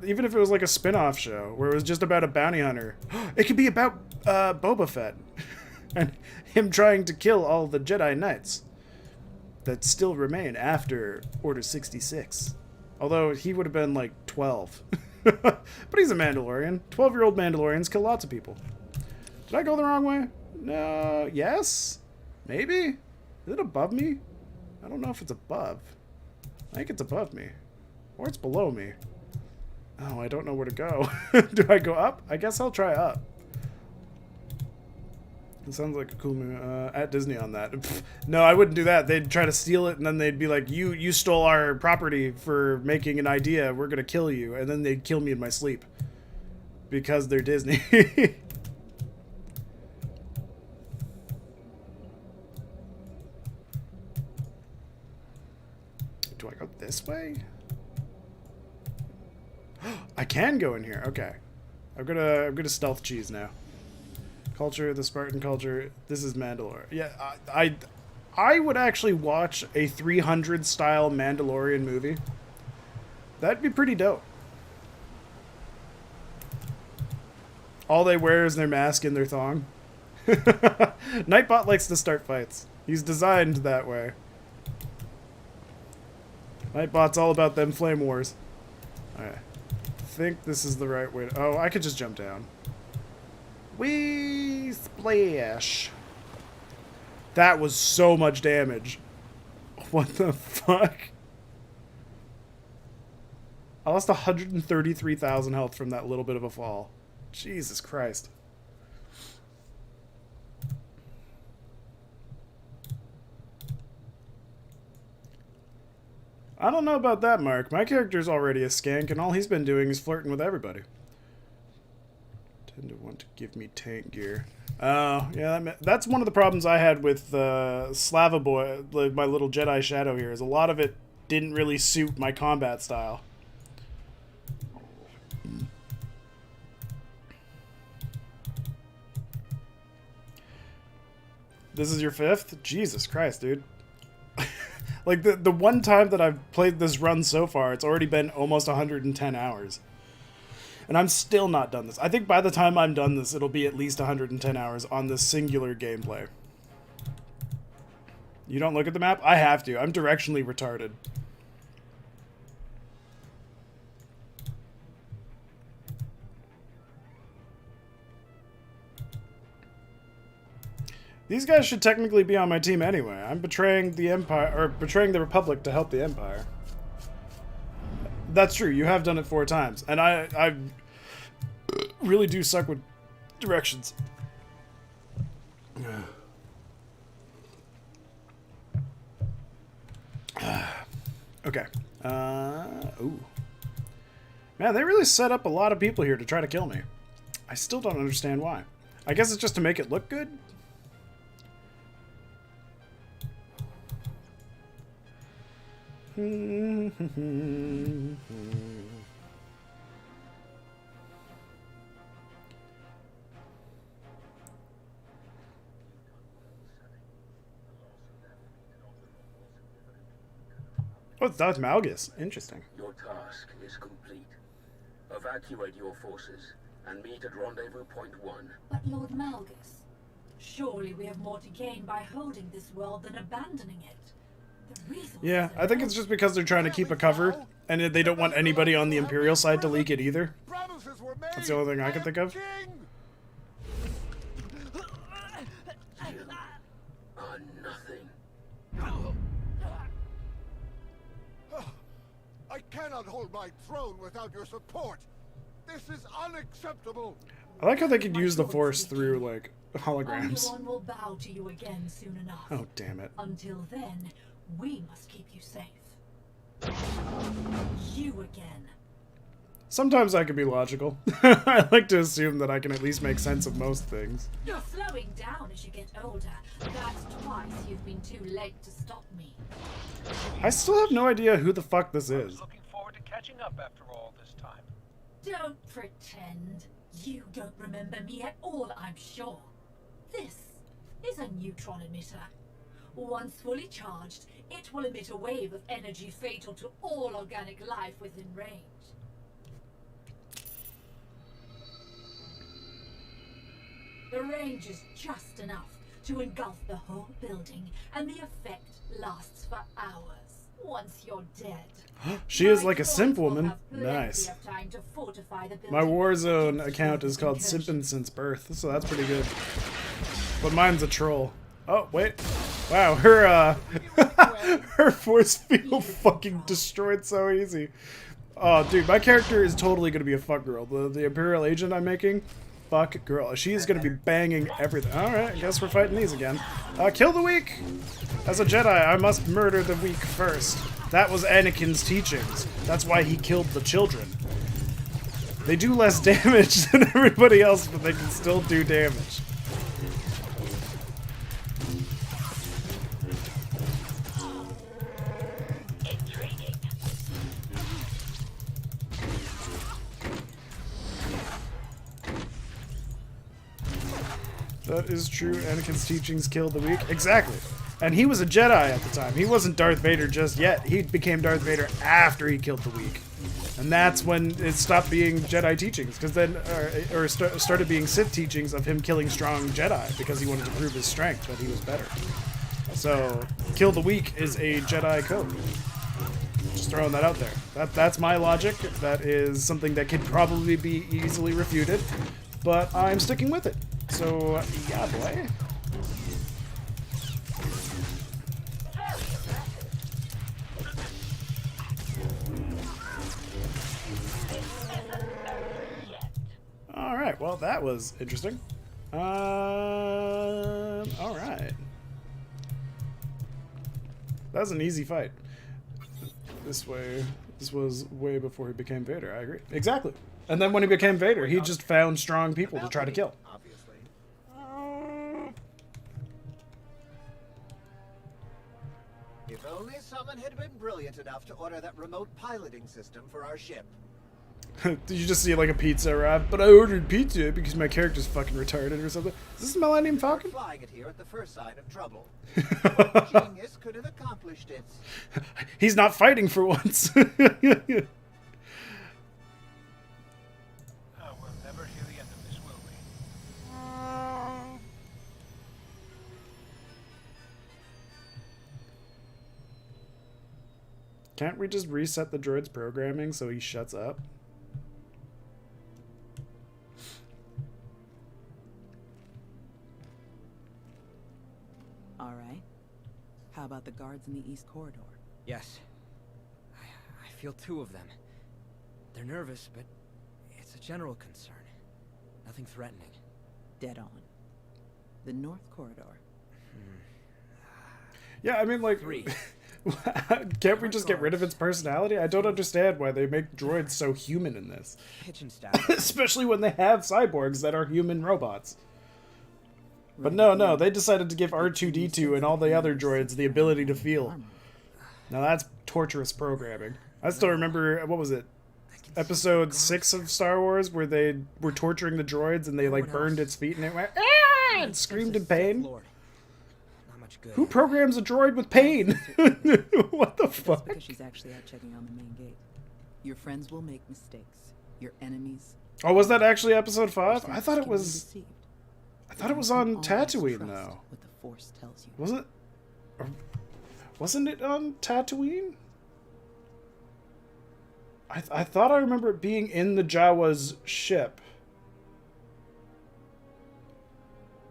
Even if it was like a spin-off show where it was just about a bounty hunter. It could be about Boba Fett and him trying to kill all the Jedi Knights that still remain after Order 66. Although he would have been like 12. But he's a Mandalorian. 12-year-old Mandalorians kill lots of people. Did I go the wrong way? No. Yes? Maybe? Is it above me? I don't know if it's above. I think it's above me. Or it's below me. Oh, I don't know where to go. Do I go up? I guess I'll try up. It sounds like a cool movie. At Disney on that. Pfft, no, I wouldn't do that. They'd try to steal it, and then they'd be like, you stole our property for making an idea. We're going to kill you. And then they'd kill me in my sleep. Because they're Disney. Do I go this way? I can go in here. Okay. I'm gonna stealth cheese now. Culture, the Spartan culture. This is Mandalore. Yeah, I would actually watch a 300 style Mandalorian movie. That'd be pretty dope. All they wear is their mask and their thong. Nightbot likes to start fights. He's designed that way. Nightbot's all about them flame wars. Alright. I think this is the right way to... Oh, I could just jump down. Whee! Splash! That was so much damage. What the fuck? I lost 133,000 health from that little bit of a fall. Jesus Christ. I don't know about that, Mark. My character's already a skank, and all he's been doing is flirting with everybody. Tend to want to give me tank gear. Oh, yeah, that's one of the problems I had with Slava Boy, my little Jedi Shadow here, is a lot of it didn't really suit my combat style. This is your 5th? Jesus Christ, dude. Like, the one time that I've played this run so far, it's already been almost 110 hours. And I'm still not done this. I think by the time I'm done this, it'll be at least 110 hours on this singular gameplay. You don't look at the map? I have to. I'm directionally retarded. These guys should technically be on my team anyway. I'm betraying the Empire, or betraying the Republic to help the Empire. That's true. You have done it 4 times. And I really do suck with directions. Okay. Ooh. Man, they really set up a lot of people here to try to kill me. I still don't understand why. I guess it's just to make it look good? Oh, it's Darth Malgus. Interesting. Your task is complete. Evacuate your forces and meet at rendezvous point 1. But Lord Malgus, surely we have more to gain by holding this world than abandoning it. Yeah, I think it's just because they're trying to keep a cover, and they don't want anybody on the Imperial side to leak it either. That's the only thing I can think of. I cannot hold my throne without your support. This is unacceptable. I like how they could use the Force through, like, holograms. Everyone will bow to you again soon enough. Oh, damn it. Until then, we must keep you safe. You again. Sometimes I can be logical. I like to assume that I can at least make sense of most things. You're slowing down as you get older. That's twice you've been too late to stop me. I still have no idea who the fuck this is. Looking forward to catching up after all this time. Don't pretend. You don't remember me at all, I'm sure. This is a neutron emitter. Once fully charged, it will emit a wave of energy fatal to all organic life within range. The range is just enough to engulf the whole building, and the effect lasts for hours. Once you're dead. She is like a simp woman. Nice. My Warzone account is called Simpin' Since Birth, so that's pretty good. But mine's a troll. Oh, wait. Wow, her her force field fucking destroyed so easy. Oh, dude, my character is totally gonna be a fuck girl. The Imperial agent I'm making, fuck girl. She's gonna be banging everything. Alright, I guess we're fighting these again. Kill the weak! As a Jedi, I must murder the weak first. That was Anakin's teachings. That's why he killed the children. They do less damage than everybody else, but they can still do damage. That is true. Anakin's teachings killed the weak. Exactly. And he was a Jedi at the time. He wasn't Darth Vader just yet. He became Darth Vader after he killed the weak. And that's when it stopped being Jedi teachings, because then, started being Sith teachings of him killing strong Jedi, because he wanted to prove his strength, that he was better. So, kill the weak is a Jedi code. Just throwing that out there. That's my logic. That is something that could probably be easily refuted, but I'm sticking with it. So, yeah, boy. Alright, well, that was interesting. Alright. That was an easy fight. This was way before he became Vader, I agree. Exactly. And then when he became Vader, he just found strong people to try to kill. If only someone had been brilliant enough to order that remote piloting system for our ship. Did you just see like a pizza arrive? But I ordered pizza because my character's fucking retarded or something. Is this Millennium Falcon? Flying it here at the first sign of trouble. What genius could have accomplished it? He's not fighting for once. We'll never hear the end of this, will we? Can't we just reset the droid's programming so he shuts up? All right. How about the guards in the East Corridor? Yes. I feel two of them. They're nervous, but it's a general concern. Nothing threatening. Dead on. The North Corridor. Yeah, I mean, like, can't we just get rid of its personality? I don't understand why they make droids so human in this. Kitchen staff. Especially when they have cyborgs that are human robots. But no, they decided to give R2-D2 and all the other droids the ability to feel. Now that's torturous programming. I still remember, what was it? Episode 6 of Star Wars, where they were torturing the droids and they like burned its feet and it went, ah! And screamed in pain. Who programs a droid with pain? What the fuck? That's because she's actually out checking on the main gate. Your friends will make mistakes. Your enemies. Oh, was that actually episode 5? I thought it was. I thought it was on Tatooine though. What the Force tells you. Was it? Wasn't it on Tatooine? I thought I remember it being in the Jawa's ship.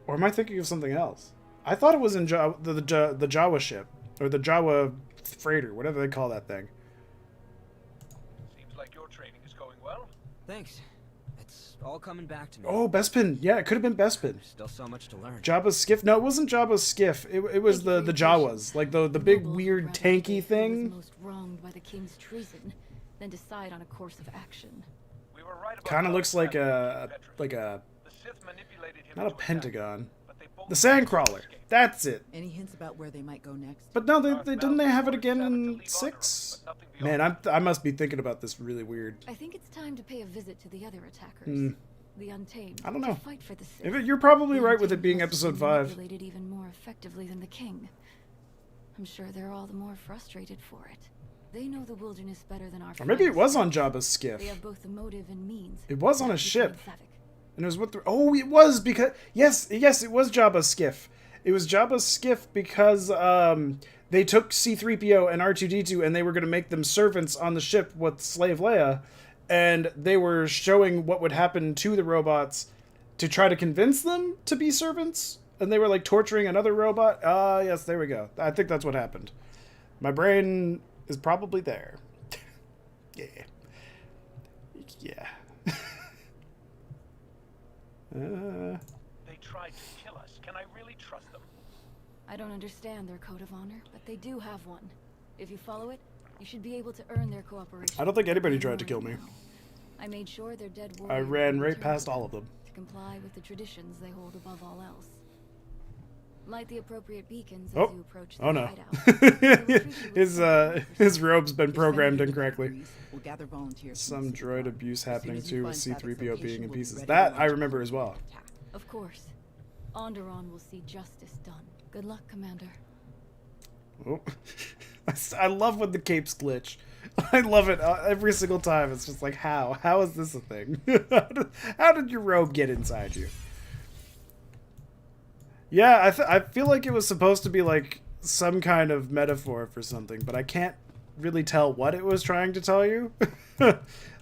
Or am I thinking of something else? I thought it was in the Jawa ship. Or the Jawa freighter, whatever they call that thing. Seems like your training is going well. Thanks. It's all coming back to me. Oh, Bespin. Yeah, it could have been Bespin. Still so much to learn. Jabba's skiff? No, it wasn't Jabba's skiff. It was the Jawas. Like the big weird tanky thing. Most wronged by the king's treason, then decide on a course of action. We were right about Kind of looks like a not a pentagon. The Sandcrawler. That's it. Any hints about where they might go next? But no, didn't they have it again in 6? Man, I must be thinking about this really weird. I think it's time to pay a visit to the other attackers. The Untamed. I don't know. Fight for the Sith. You're probably right with it being episode 5. Manipulated even more effectively than the king. I'm sure they're all the more frustrated for it. They know the wilderness better than our Or maybe it friends. was on Jabba's skiff. They have both the motive and means. It was on a ship. And it was with the... Oh, it was because... Yes, it was Jabba's skiff. It was Jabba's skiff because they took C-3PO and R2-D2 and they were going to make them servants on the ship with Slave Leia. And they were showing what would happen to the robots to try to convince them to be servants. And they were like torturing another robot. Yes, there we go. I think that's what happened. My brain is probably there. Yeah. Yeah. They tried to kill us. Can I really trust them? I don't understand their code of honor, but they do have one. If you follow it, you should be able to earn their cooperation. I don't think anybody tried to kill me. I made sure their dead I ran right past all of them. To comply with the traditions they hold above all else. Light the appropriate beacons as you approach the hideout. His robe's been programmed incorrectly. We'll gather volunteers. Some droid abuse happening too with C-3PO being in pieces. That I remember as well. Of course. Onderon will see justice done. Good luck, Commander. Oh. I love when the capes glitch. I love it every single time. It's just like, how? How is this a thing? How did your robe get inside you? Yeah, I feel like it was supposed to be like some kind of metaphor for something, but I can't really tell what it was trying to tell you.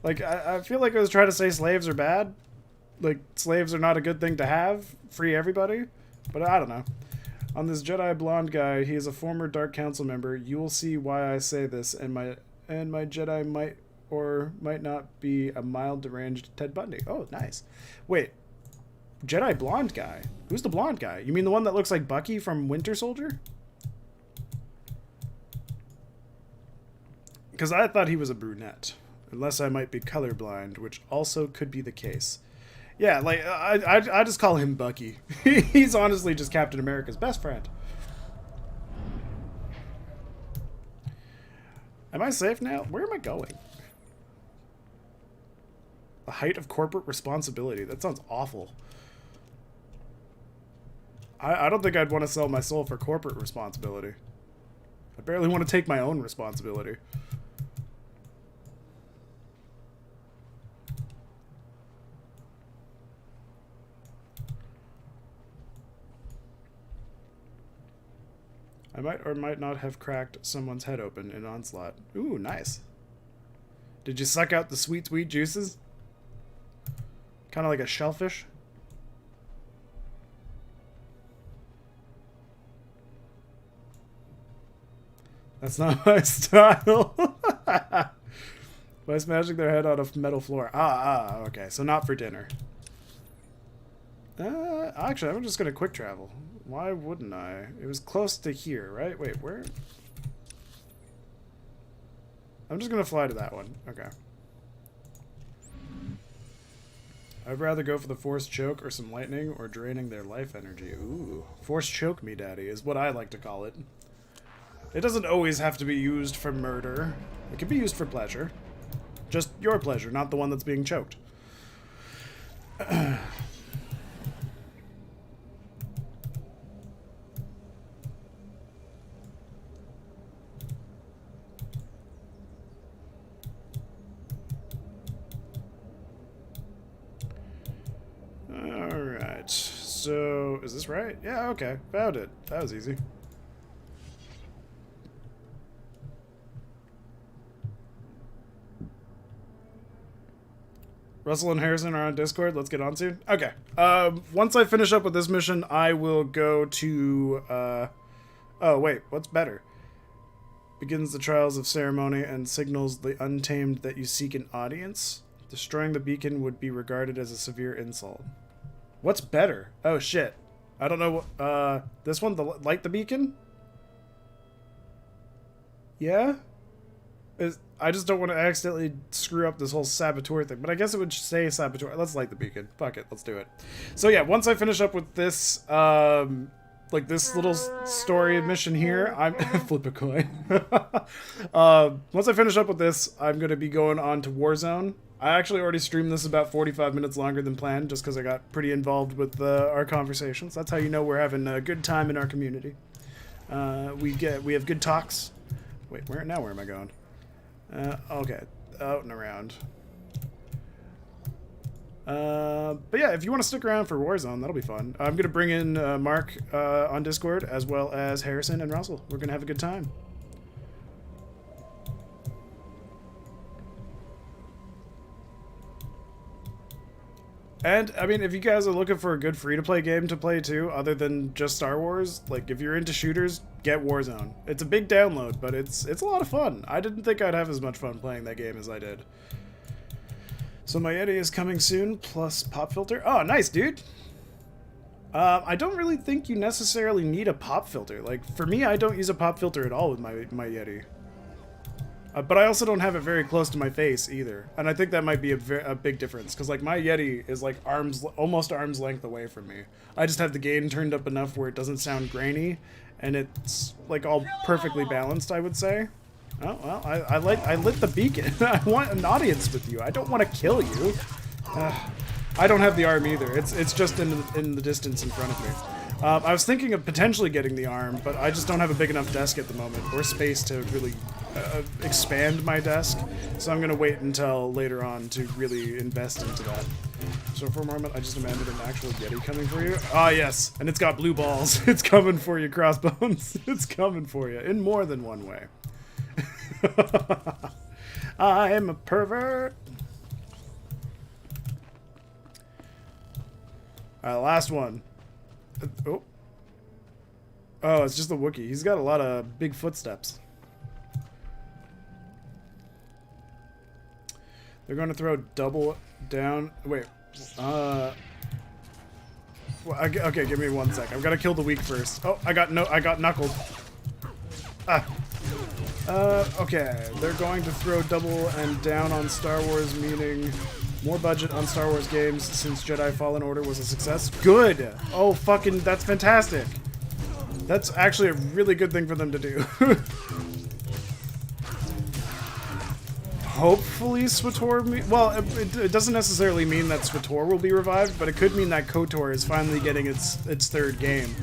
Like, I feel like it was trying to say slaves are bad. Like, slaves are not a good thing to have. Free everybody. But I don't know. On this Jedi blonde guy, he is a former Dark Council member. You will see why I say this, and my Jedi might or might not be a mild deranged Ted Bundy. Oh, nice. Wait, Jedi blonde guy? Who's the blonde guy? You mean the one that looks like Bucky from Winter Soldier? Because I thought he was a brunette. Unless I might be colorblind, which also could be the case. Yeah, like, I just call him Bucky. He's honestly just Captain America's best friend. Am I safe now? Where am I going? The height of corporate responsibility. That sounds awful. I don't think I'd want to sell my soul for corporate responsibility. I barely want to take my own responsibility. I might or might not have cracked someone's head open in Onslaught. Ooh, nice. Did you suck out the sweet, sweet juices? Kind of like a shellfish? That's not my style. By smashing their head on a metal floor. Okay. So not for dinner. Actually, I'm just going to quick travel. Why wouldn't I? It was close to here, right? Wait, where? I'm just going to fly to that one. Okay. I'd rather go for the force choke or some lightning or draining their life energy. Ooh. Force choke me, daddy, is what I like to call it. It doesn't always have to be used for murder. It can be used for pleasure. Just your pleasure, not the one that's being choked. Alright, so is this right? Yeah, okay, found it. That was easy. Russell and Harrison are on Discord. Let's get on soon. Okay. Once I finish up with this mission, I will go to... oh, wait. What's better? Begins the trials of ceremony and signals the untamed that you seek an audience. Destroying the beacon would be regarded as a severe insult. What's better? Oh, shit. I don't know what... this one? Light the beacon? Yeah? I just don't want to accidentally screw up this whole saboteur thing, but I guess it would say saboteur. Let's light the beacon. Fuck it, let's do it. So yeah, once I finish up with this, like this little story mission here, I'm flip a coin. Once I finish up with this, I'm gonna be going on to Warzone. I actually already streamed this about 45 minutes longer than planned, just because I got pretty involved with our conversations. That's how you know we're having a good time in our community. We have good talks. Wait, where am I going? Okay, out and around. But yeah, if you want to stick around for Warzone, that'll be fun. I'm gonna bring in Mark on Discord, as well as Harrison and Russell. We're gonna have a good time. And, I mean, if you guys are looking for a good free-to-play game to play, too, other than just Star Wars, like, if you're into shooters, get Warzone. It's a big download, but it's a lot of fun. I didn't think I'd have as much fun playing that game as I did. So my Yeti is coming soon, plus pop filter. Oh, nice, dude! I don't really think you necessarily need a pop filter. Like, for me, I don't use a pop filter at all with my Yeti. But I also don't have it very close to my face either, and I think that might be a big difference, because like my Yeti is like almost arm's length away from me. I just have the gain turned up enough where it doesn't sound grainy, and it's like all perfectly balanced, I would say. Oh well, I lit the beacon. I want an audience with you. I don't want to kill you. I don't have the arm either. It's just in the distance in front of me. I was thinking of potentially getting the arm, but I just don't have a big enough desk at the moment, or space to really expand my desk. So I'm gonna wait until later on to really invest into that. So for a moment, I just imagined an actual Yeti coming for you. Ah, yes, and it's got blue balls. It's coming for you, Crossbones. It's coming for you in more than one way. I'm a pervert. Last one. Oh, it's just the Wookiee. He's got a lot of big footsteps. They're going to throw double down. Wait. Well, okay, give me 1 sec. I've got to kill the weak first. Oh, I got knuckled. Ah. Okay. They're going to throw double and down on Star Wars, meaning more budget on Star Wars games since Jedi Fallen Order was a success. Good! Oh, fucking, that's fantastic. That's actually a really good thing for them to do. Hopefully SWTOR... Well, it doesn't necessarily mean that SWTOR will be revived, but it could mean that KOTOR is finally getting its third game.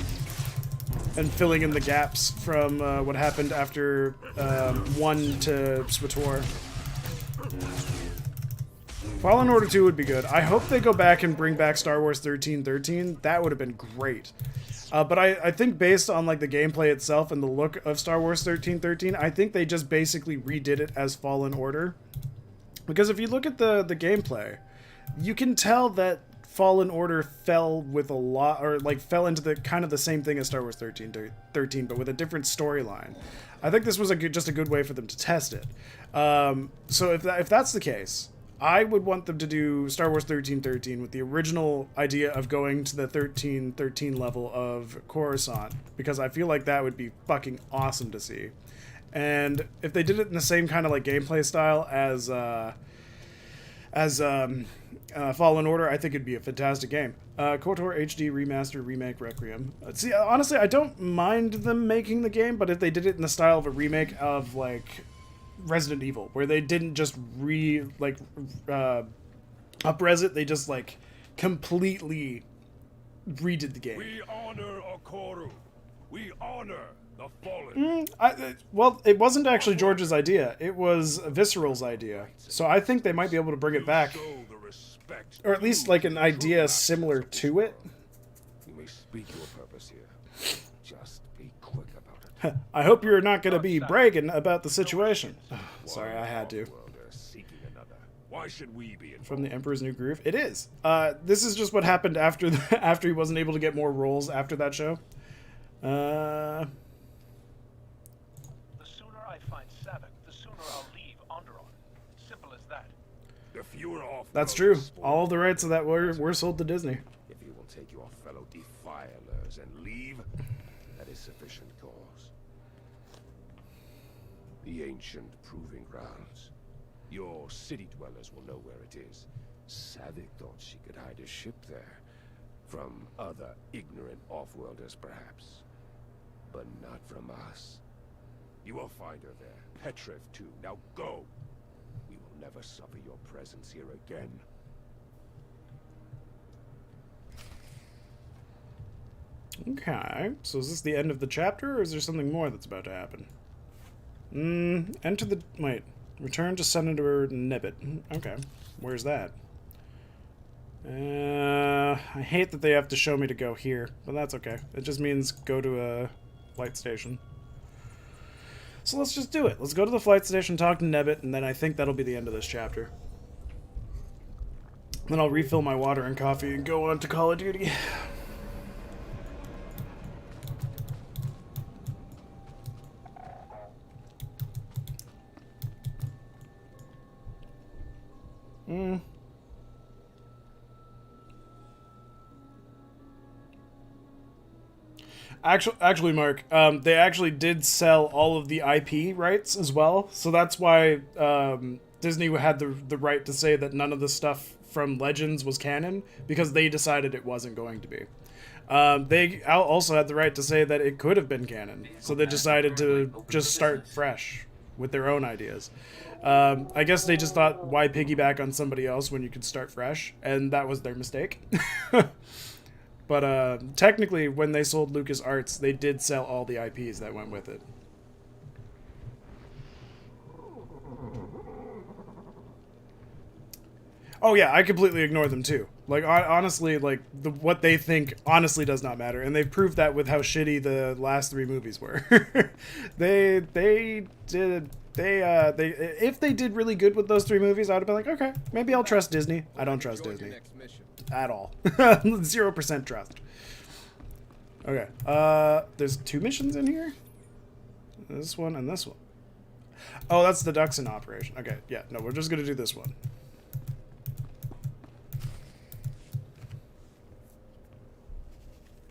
And filling in the gaps from what happened after 1 to SWTOR. Fallen Order 2 would be good. I hope they go back and bring back Star Wars 1313. That would have been great. But I think based on like the gameplay itself and the look of Star Wars 1313, I think they just basically redid it as Fallen Order. Because if you look at the gameplay, you can tell that Fallen Order fell with a lot, or like fell into the kind of the same thing as Star Wars 1313, but with a different storyline. I think this was just a good way for them to test it. So if that's the case, I would want them to do Star Wars 1313 with the original idea of going to the 1313 level of Coruscant, because I feel like that would be fucking awesome to see. And if they did it in the same kind of like gameplay style as Fallen Order, I think it'd be a fantastic game. KOTOR HD Remaster Remake Requiem. See, honestly, I don't mind them making the game, but if they did it in the style of a remake of like Resident Evil, where they didn't just up-res it, they just like completely redid the game. We honor Okoru. We honor the fallen. Well, it wasn't actually George's idea. It was Visceral's idea. So I think they might be able to bring it back. Or at least like an idea similar to it. You may speak your purpose here. Just be quick about it. I hope you're not going to be bragging about the situation. Sorry, I had to. Why should we be involved? From the Emperor's New Groove? It is. This is just what happened after after he wasn't able to get more roles after that show. The sooner I find Savik, the sooner I'll leave Onderon. Simple as that. The fewer off. That's true. All of the rights of that were sold to Disney. If you will take your fellow defilers and leave, that is sufficient cause. The ancient proving grounds. Your city dwellers will know where it is. Savik thought she could hide a ship there. From other ignorant off-worlders, perhaps. But not from us. You will find her there. Petriv, too. Now go! We will never suffer your presence here again. Okay. So is this the end of the chapter, or is there something more that's about to happen? Enter the... Wait. Return to Senator Nibbit. Okay. Where's that? I hate that they have to show me to go here, but that's okay. It just means go to a flight station. So let's just do it. Let's go to the flight station, talk to Nibbit, and then I think that'll be the end of this chapter. Then I'll refill my water and coffee and go on to Call of Duty. Actually, Mark, they actually did sell all of the IP rights as well, so that's why Disney had the right to say that none of the stuff from Legends was canon, because they decided it wasn't going to be. They also had the right to say that it could have been canon, so they decided to just start fresh with their own ideas. I guess they just thought, why piggyback on somebody else when you could start fresh? And that was their mistake. But technically, when they sold LucasArts, they did sell all the IPs that went with it. Oh yeah, I completely ignore them too. Like honestly, like what they think honestly does not matter, and they've proved that with how shitty the last 3 movies were. If they did really good with those 3 movies, I'd have been like, okay, maybe I'll trust Disney. I don't trust Disney at all. 0% trust. Okay, there's 2 missions in here. This one and this one. Oh, that's the Duxon operation. Okay, yeah, no, we're just gonna do this one.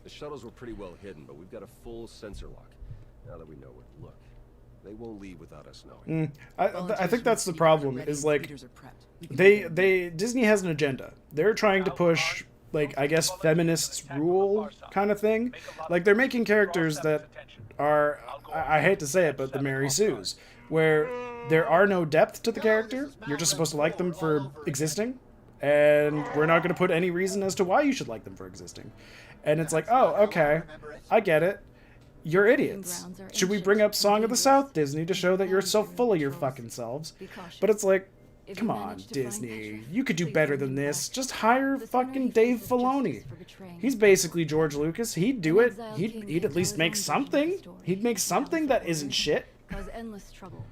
The shuttles were pretty well hidden, but we've got a full sensor lock. Now that we know where to look, they won't leave without us knowing. I think that's the problem. Is like Disney has an agenda. They're trying to push, like, I guess feminists rule kind of thing. Like they're making characters that are, I hate to say it, but the Mary Sues, where there are no depth to the character. You're just supposed to like them for existing, and we're not going to put any reason as to why you should like them for existing. And it's like, oh, okay, I get it. You're idiots. Should we bring up Song of the South, Disney, to show that you're so full of your fucking selves? But it's like, come on, Disney. You could do better than this. Just hire fucking Dave Filoni. He's basically George Lucas. He'd do it. He'd at least make something. He'd make something that isn't shit. Cause endless trouble.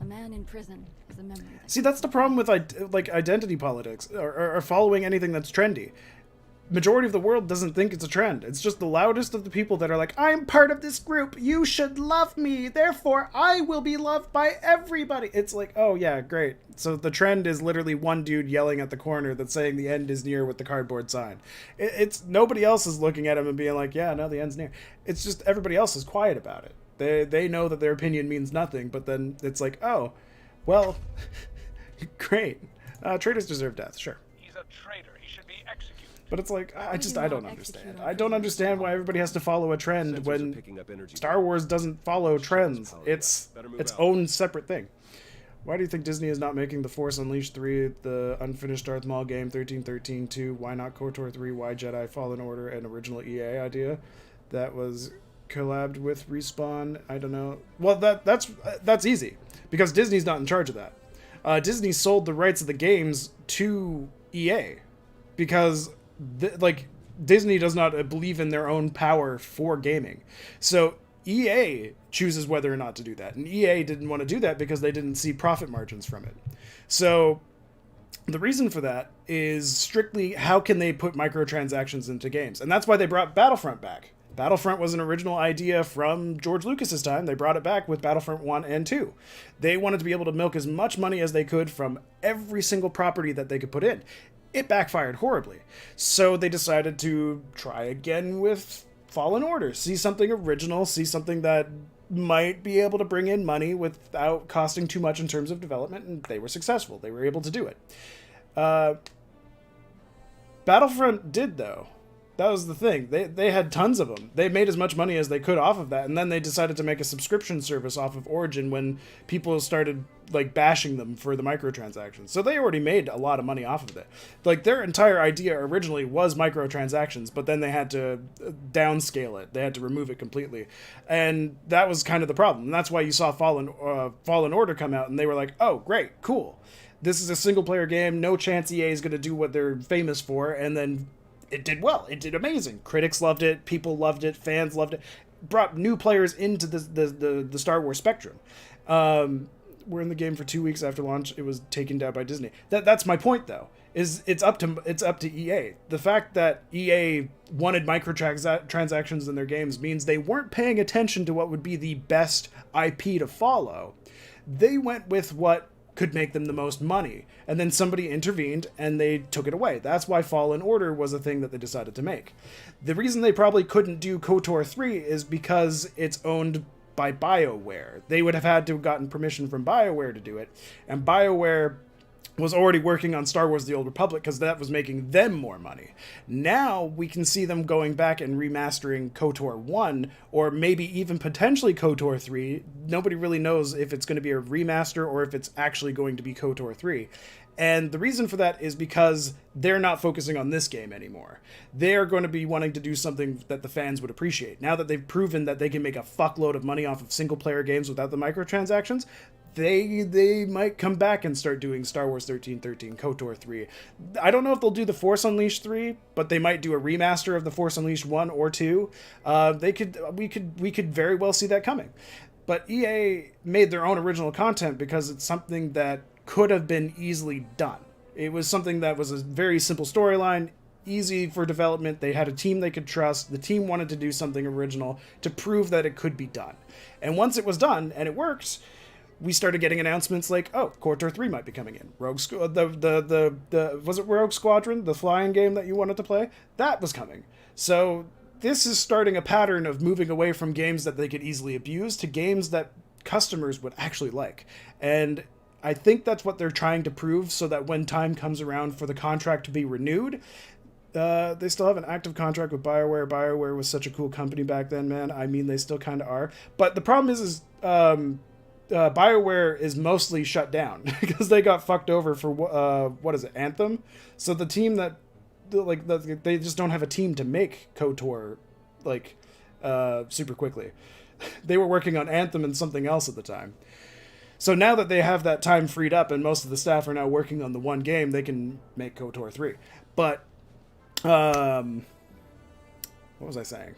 A man in prison is a memory. See, that's the problem with like identity politics or following anything that's trendy. Majority of the world doesn't think it's a trend. It's just the loudest of the people that are like, I'm part of this group. You should love me. Therefore, I will be loved by everybody. It's like, oh yeah, great. So the trend is literally one dude yelling at the corner that's saying the end is near with the cardboard sign. It's nobody else is looking at him and being like, yeah, no, the end's near. It's just everybody else is quiet about it. They know that their opinion means nothing, but then it's like, oh, well, great. Traitors deserve death, sure. He's a traitor. He should be executed. But it's like, I don't understand. I don't understand why everybody has to follow a trend when Star Wars doesn't follow trends. It's its own separate thing. Why do you think Disney is not making The Force Unleashed 3, the unfinished Darth Maul game, 1313 2, why not KOTOR 3, why Jedi Fallen Order, an original EA idea that was collabed with Respawn? I don't know. Well, that's easy, because Disney's not in charge of that. Disney sold the rights of the games to EA, because Disney does not believe in their own power for gaming. So EA chooses whether or not to do that. And EA didn't want to do that because they didn't see profit margins from it. So the reason for that is strictly how can they put microtransactions into games. And that's why they brought Battlefront back. Battlefront was an original idea from George Lucas's time. They brought it back with Battlefront 1 and 2. They wanted to be able to milk as much money as they could from every single property that they could put in. It backfired horribly. So they decided to try again with Fallen Order. See something original, see something that might be able to bring in money without costing too much in terms of development, and they were successful. They were able to do it. Battlefront did, though. That was the thing. They had tons of them. They made as much money as they could off of that, and then they decided to make a subscription service off of Origin when people started like bashing them for the microtransactions. So they already made a lot of money off of it. Like their entire idea originally was microtransactions, but then they had to downscale it. They had to remove it completely, and that was kind of the problem. And that's why you saw Fallen Order come out, and they were like, "Oh, great, cool. This is a single player game. No chance EA is going to do what they're famous for," and then it did well. It did amazing. Critics loved it. People loved it. Fans loved it. Brought new players into the Star Wars spectrum. We're in the game for 2 weeks after launch. It was taken down by Disney. That's my point, though. Is it's up to EA. The fact that EA wanted microtransactions in their games means they weren't paying attention to what would be the best IP to follow. They went with what could make them the most money, and then somebody intervened and they took it away. That's why Fallen Order was a thing that they decided to make. The reason they probably couldn't do KOTOR 3 is because it's owned by BioWare. They would have had to have gotten permission from BioWare to do it, and BioWare was already working on Star Wars The Old Republic because that was making them more money. Now we can see them going back and remastering KOTOR 1, or maybe even potentially KOTOR 3. Nobody really knows if it's going to be a remaster or if it's actually going to be KOTOR 3. And the reason for that is because they're not focusing on this game anymore. They're going to be wanting to do something that the fans would appreciate. Now that they've proven that they can make a fuckload of money off of single-player games without the microtransactions, they might come back and start doing Star Wars 1313, KOTOR 3. I don't know if they'll do The Force Unleashed 3, but they might do a remaster of The Force Unleashed 1 or 2. We could very well see that coming. But EA made their own original content because it's something that could have been easily done. It was something that was a very simple storyline, easy for development. They had a team they could trust. The team wanted to do something original to prove that it could be done. And once it was done and it worked, we started getting announcements like, oh, KOTOR 3 might be coming in. Was it Rogue Squadron, the flying game that you wanted to play? That was coming. So this is starting a pattern of moving away from games that they could easily abuse to games that customers would actually like. And I think that's what they're trying to prove, so that when time comes around for the contract to be renewed, they still have an active contract with BioWare. BioWare was such a cool company back then, man. I mean, they still kind of are. But the problem is BioWare is mostly shut down because they got fucked over for what is it, Anthem? So the team they just don't have a team to make KOTOR super quickly. They were working on Anthem and something else at the time. So now that they have that time freed up and most of the staff are now working on the one game, they can make KOTOR 3. But what was I saying?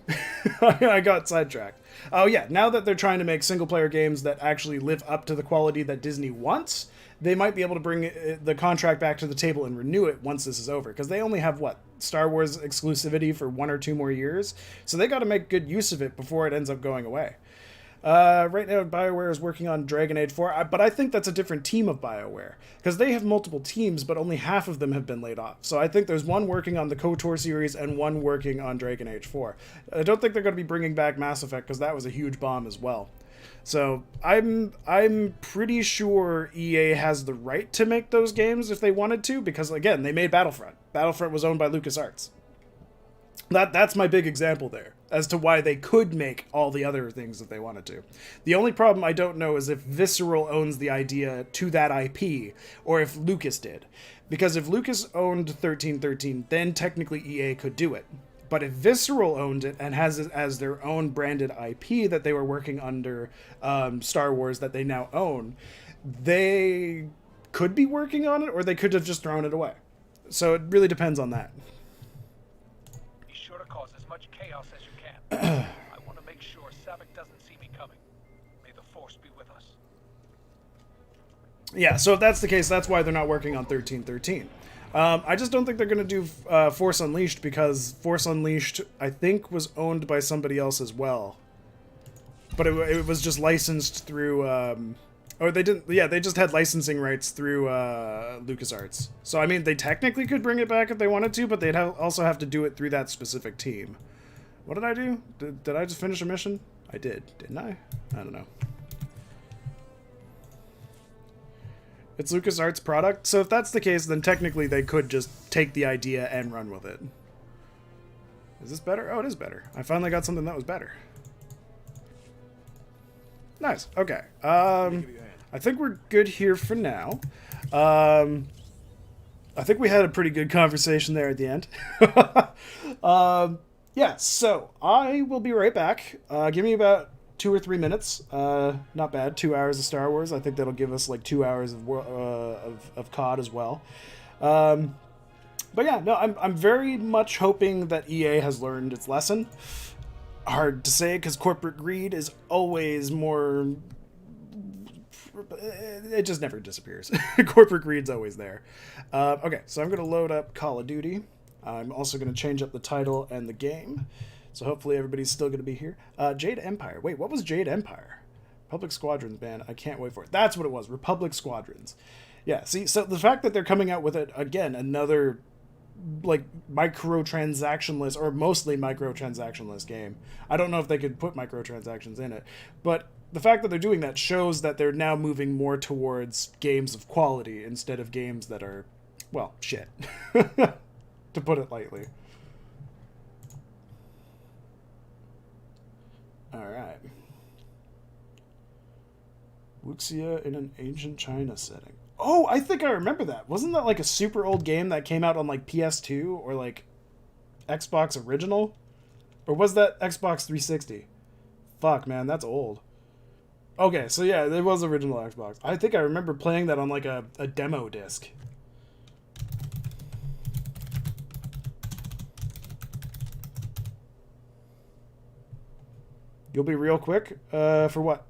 I got sidetracked. Oh yeah, now that they're trying to make single-player games that actually live up to the quality that Disney wants, they might be able to bring the contract back to the table and renew it once this is over. Because they only have, Star Wars exclusivity for 1 or 2 more years? So they got to make good use of it before it ends up going away. Right now, BioWare is working on Dragon Age 4, but I think that's a different team of BioWare, because they have multiple teams, but only half of them have been laid off. So I think there's one working on the KOTOR series and one working on Dragon Age 4. I don't think they're going to be bringing back Mass Effect, because that was a huge bomb as well. So I'm pretty sure EA has the right to make those games if they wanted to, because again, they made Battlefront. Battlefront was owned by LucasArts. That's my big example there as to why they could make all the other things that they wanted to. The only problem I don't know is if Visceral owns the idea to that IP, or if Lucas did. Because if Lucas owned 1313, then technically EA could do it. But if Visceral owned it and has it as their own branded IP that they were working under Star Wars that they now own, they could be working on it, or they could have just thrown it away. So it really depends on that. Be sure to cause as much chaos as you can. I want to make sure Savik doesn't see me coming. May the Force be with us. Yeah, so if that's the case, that's why they're not working on 1313. I just don't think they're going to do Force Unleashed, because Force Unleashed, I think, was owned by somebody else as well. But it was just licensed through... or they didn't... Yeah, they just had licensing rights through LucasArts. So, I mean, they technically could bring it back if they wanted to, but they'd also have to do it through that specific team. What did I do? Did I just finish a mission? I did, didn't I? I don't know. It's LucasArts' product, so if that's the case, then technically they could just take the idea and run with it. Is this better? Oh, it is better. I finally got something that was better. Nice. Okay. I think we're good here for now. I think we had a pretty good conversation there at the end. Yeah, so I will be right back. Give me about 2 or 3 minutes. Not bad. 2 hours of Star Wars. I think that'll give us like 2 hours of COD as well. But yeah, no, I'm very much hoping that EA has learned its lesson. Hard to say, because corporate greed is always more... It just never disappears. Corporate greed's always there. Okay, so I'm going to load up Call of Duty. I'm also going to change up the title and the game. So hopefully everybody's still going to be here. Jade Empire. Wait, what was Jade Empire? Republic Squadrons, man. I can't wait for it. That's what it was. Republic Squadrons. Yeah, see, so the fact that they're coming out with it, again, another, like, microtransaction-less, or mostly microtransaction-less game. I don't know if they could put microtransactions in it. But the fact that they're doing that shows that they're now moving more towards games of quality instead of games that are, well, shit, to put it lightly. All right. Wuxia in an ancient China setting. Oh, I think I remember that. Wasn't that like a super old game that came out on like PS2 or like Xbox original? Or was that Xbox 360? Fuck, man, that's old. Okay, so yeah, it was original Xbox. I think I remember playing that on like a demo disc. You'll be real quick? For what?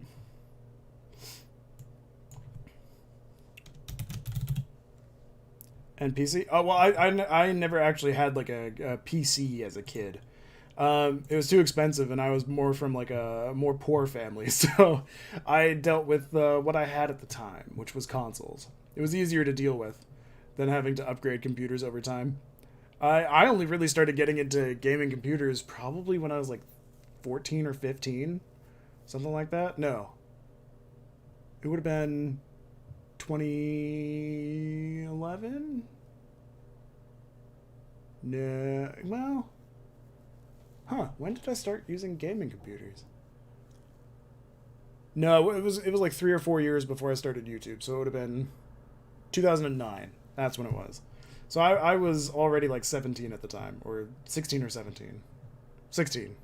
And PC? Oh, well, I never actually had like a PC as a kid. It was too expensive, and I was more from like a more poor family, so I dealt with what I had at the time, which was consoles. It was easier to deal with than having to upgrade computers over time. I only really started getting into gaming computers probably when I was like 14 or 15, something like that. No, it would have been 2011. No, well. Huh, when did I start using gaming computers? No, it was like 3 or 4 years before I started YouTube, so it would have been 2009. That's when it was. So I was already like 17 at the time, or 16 or 17. 16.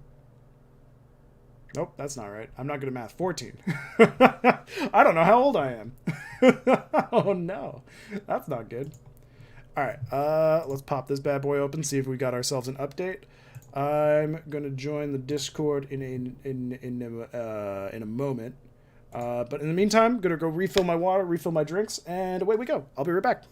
Nope, that's not right. I'm not good at math. 14. I don't know how old I am. Oh no, that's not good. All right, let's pop this bad boy open, see if we got ourselves an update. I'm gonna join the Discord in a moment, but in the meantime, I'm gonna go refill my water, refill my drinks, and away we go. I'll be right back.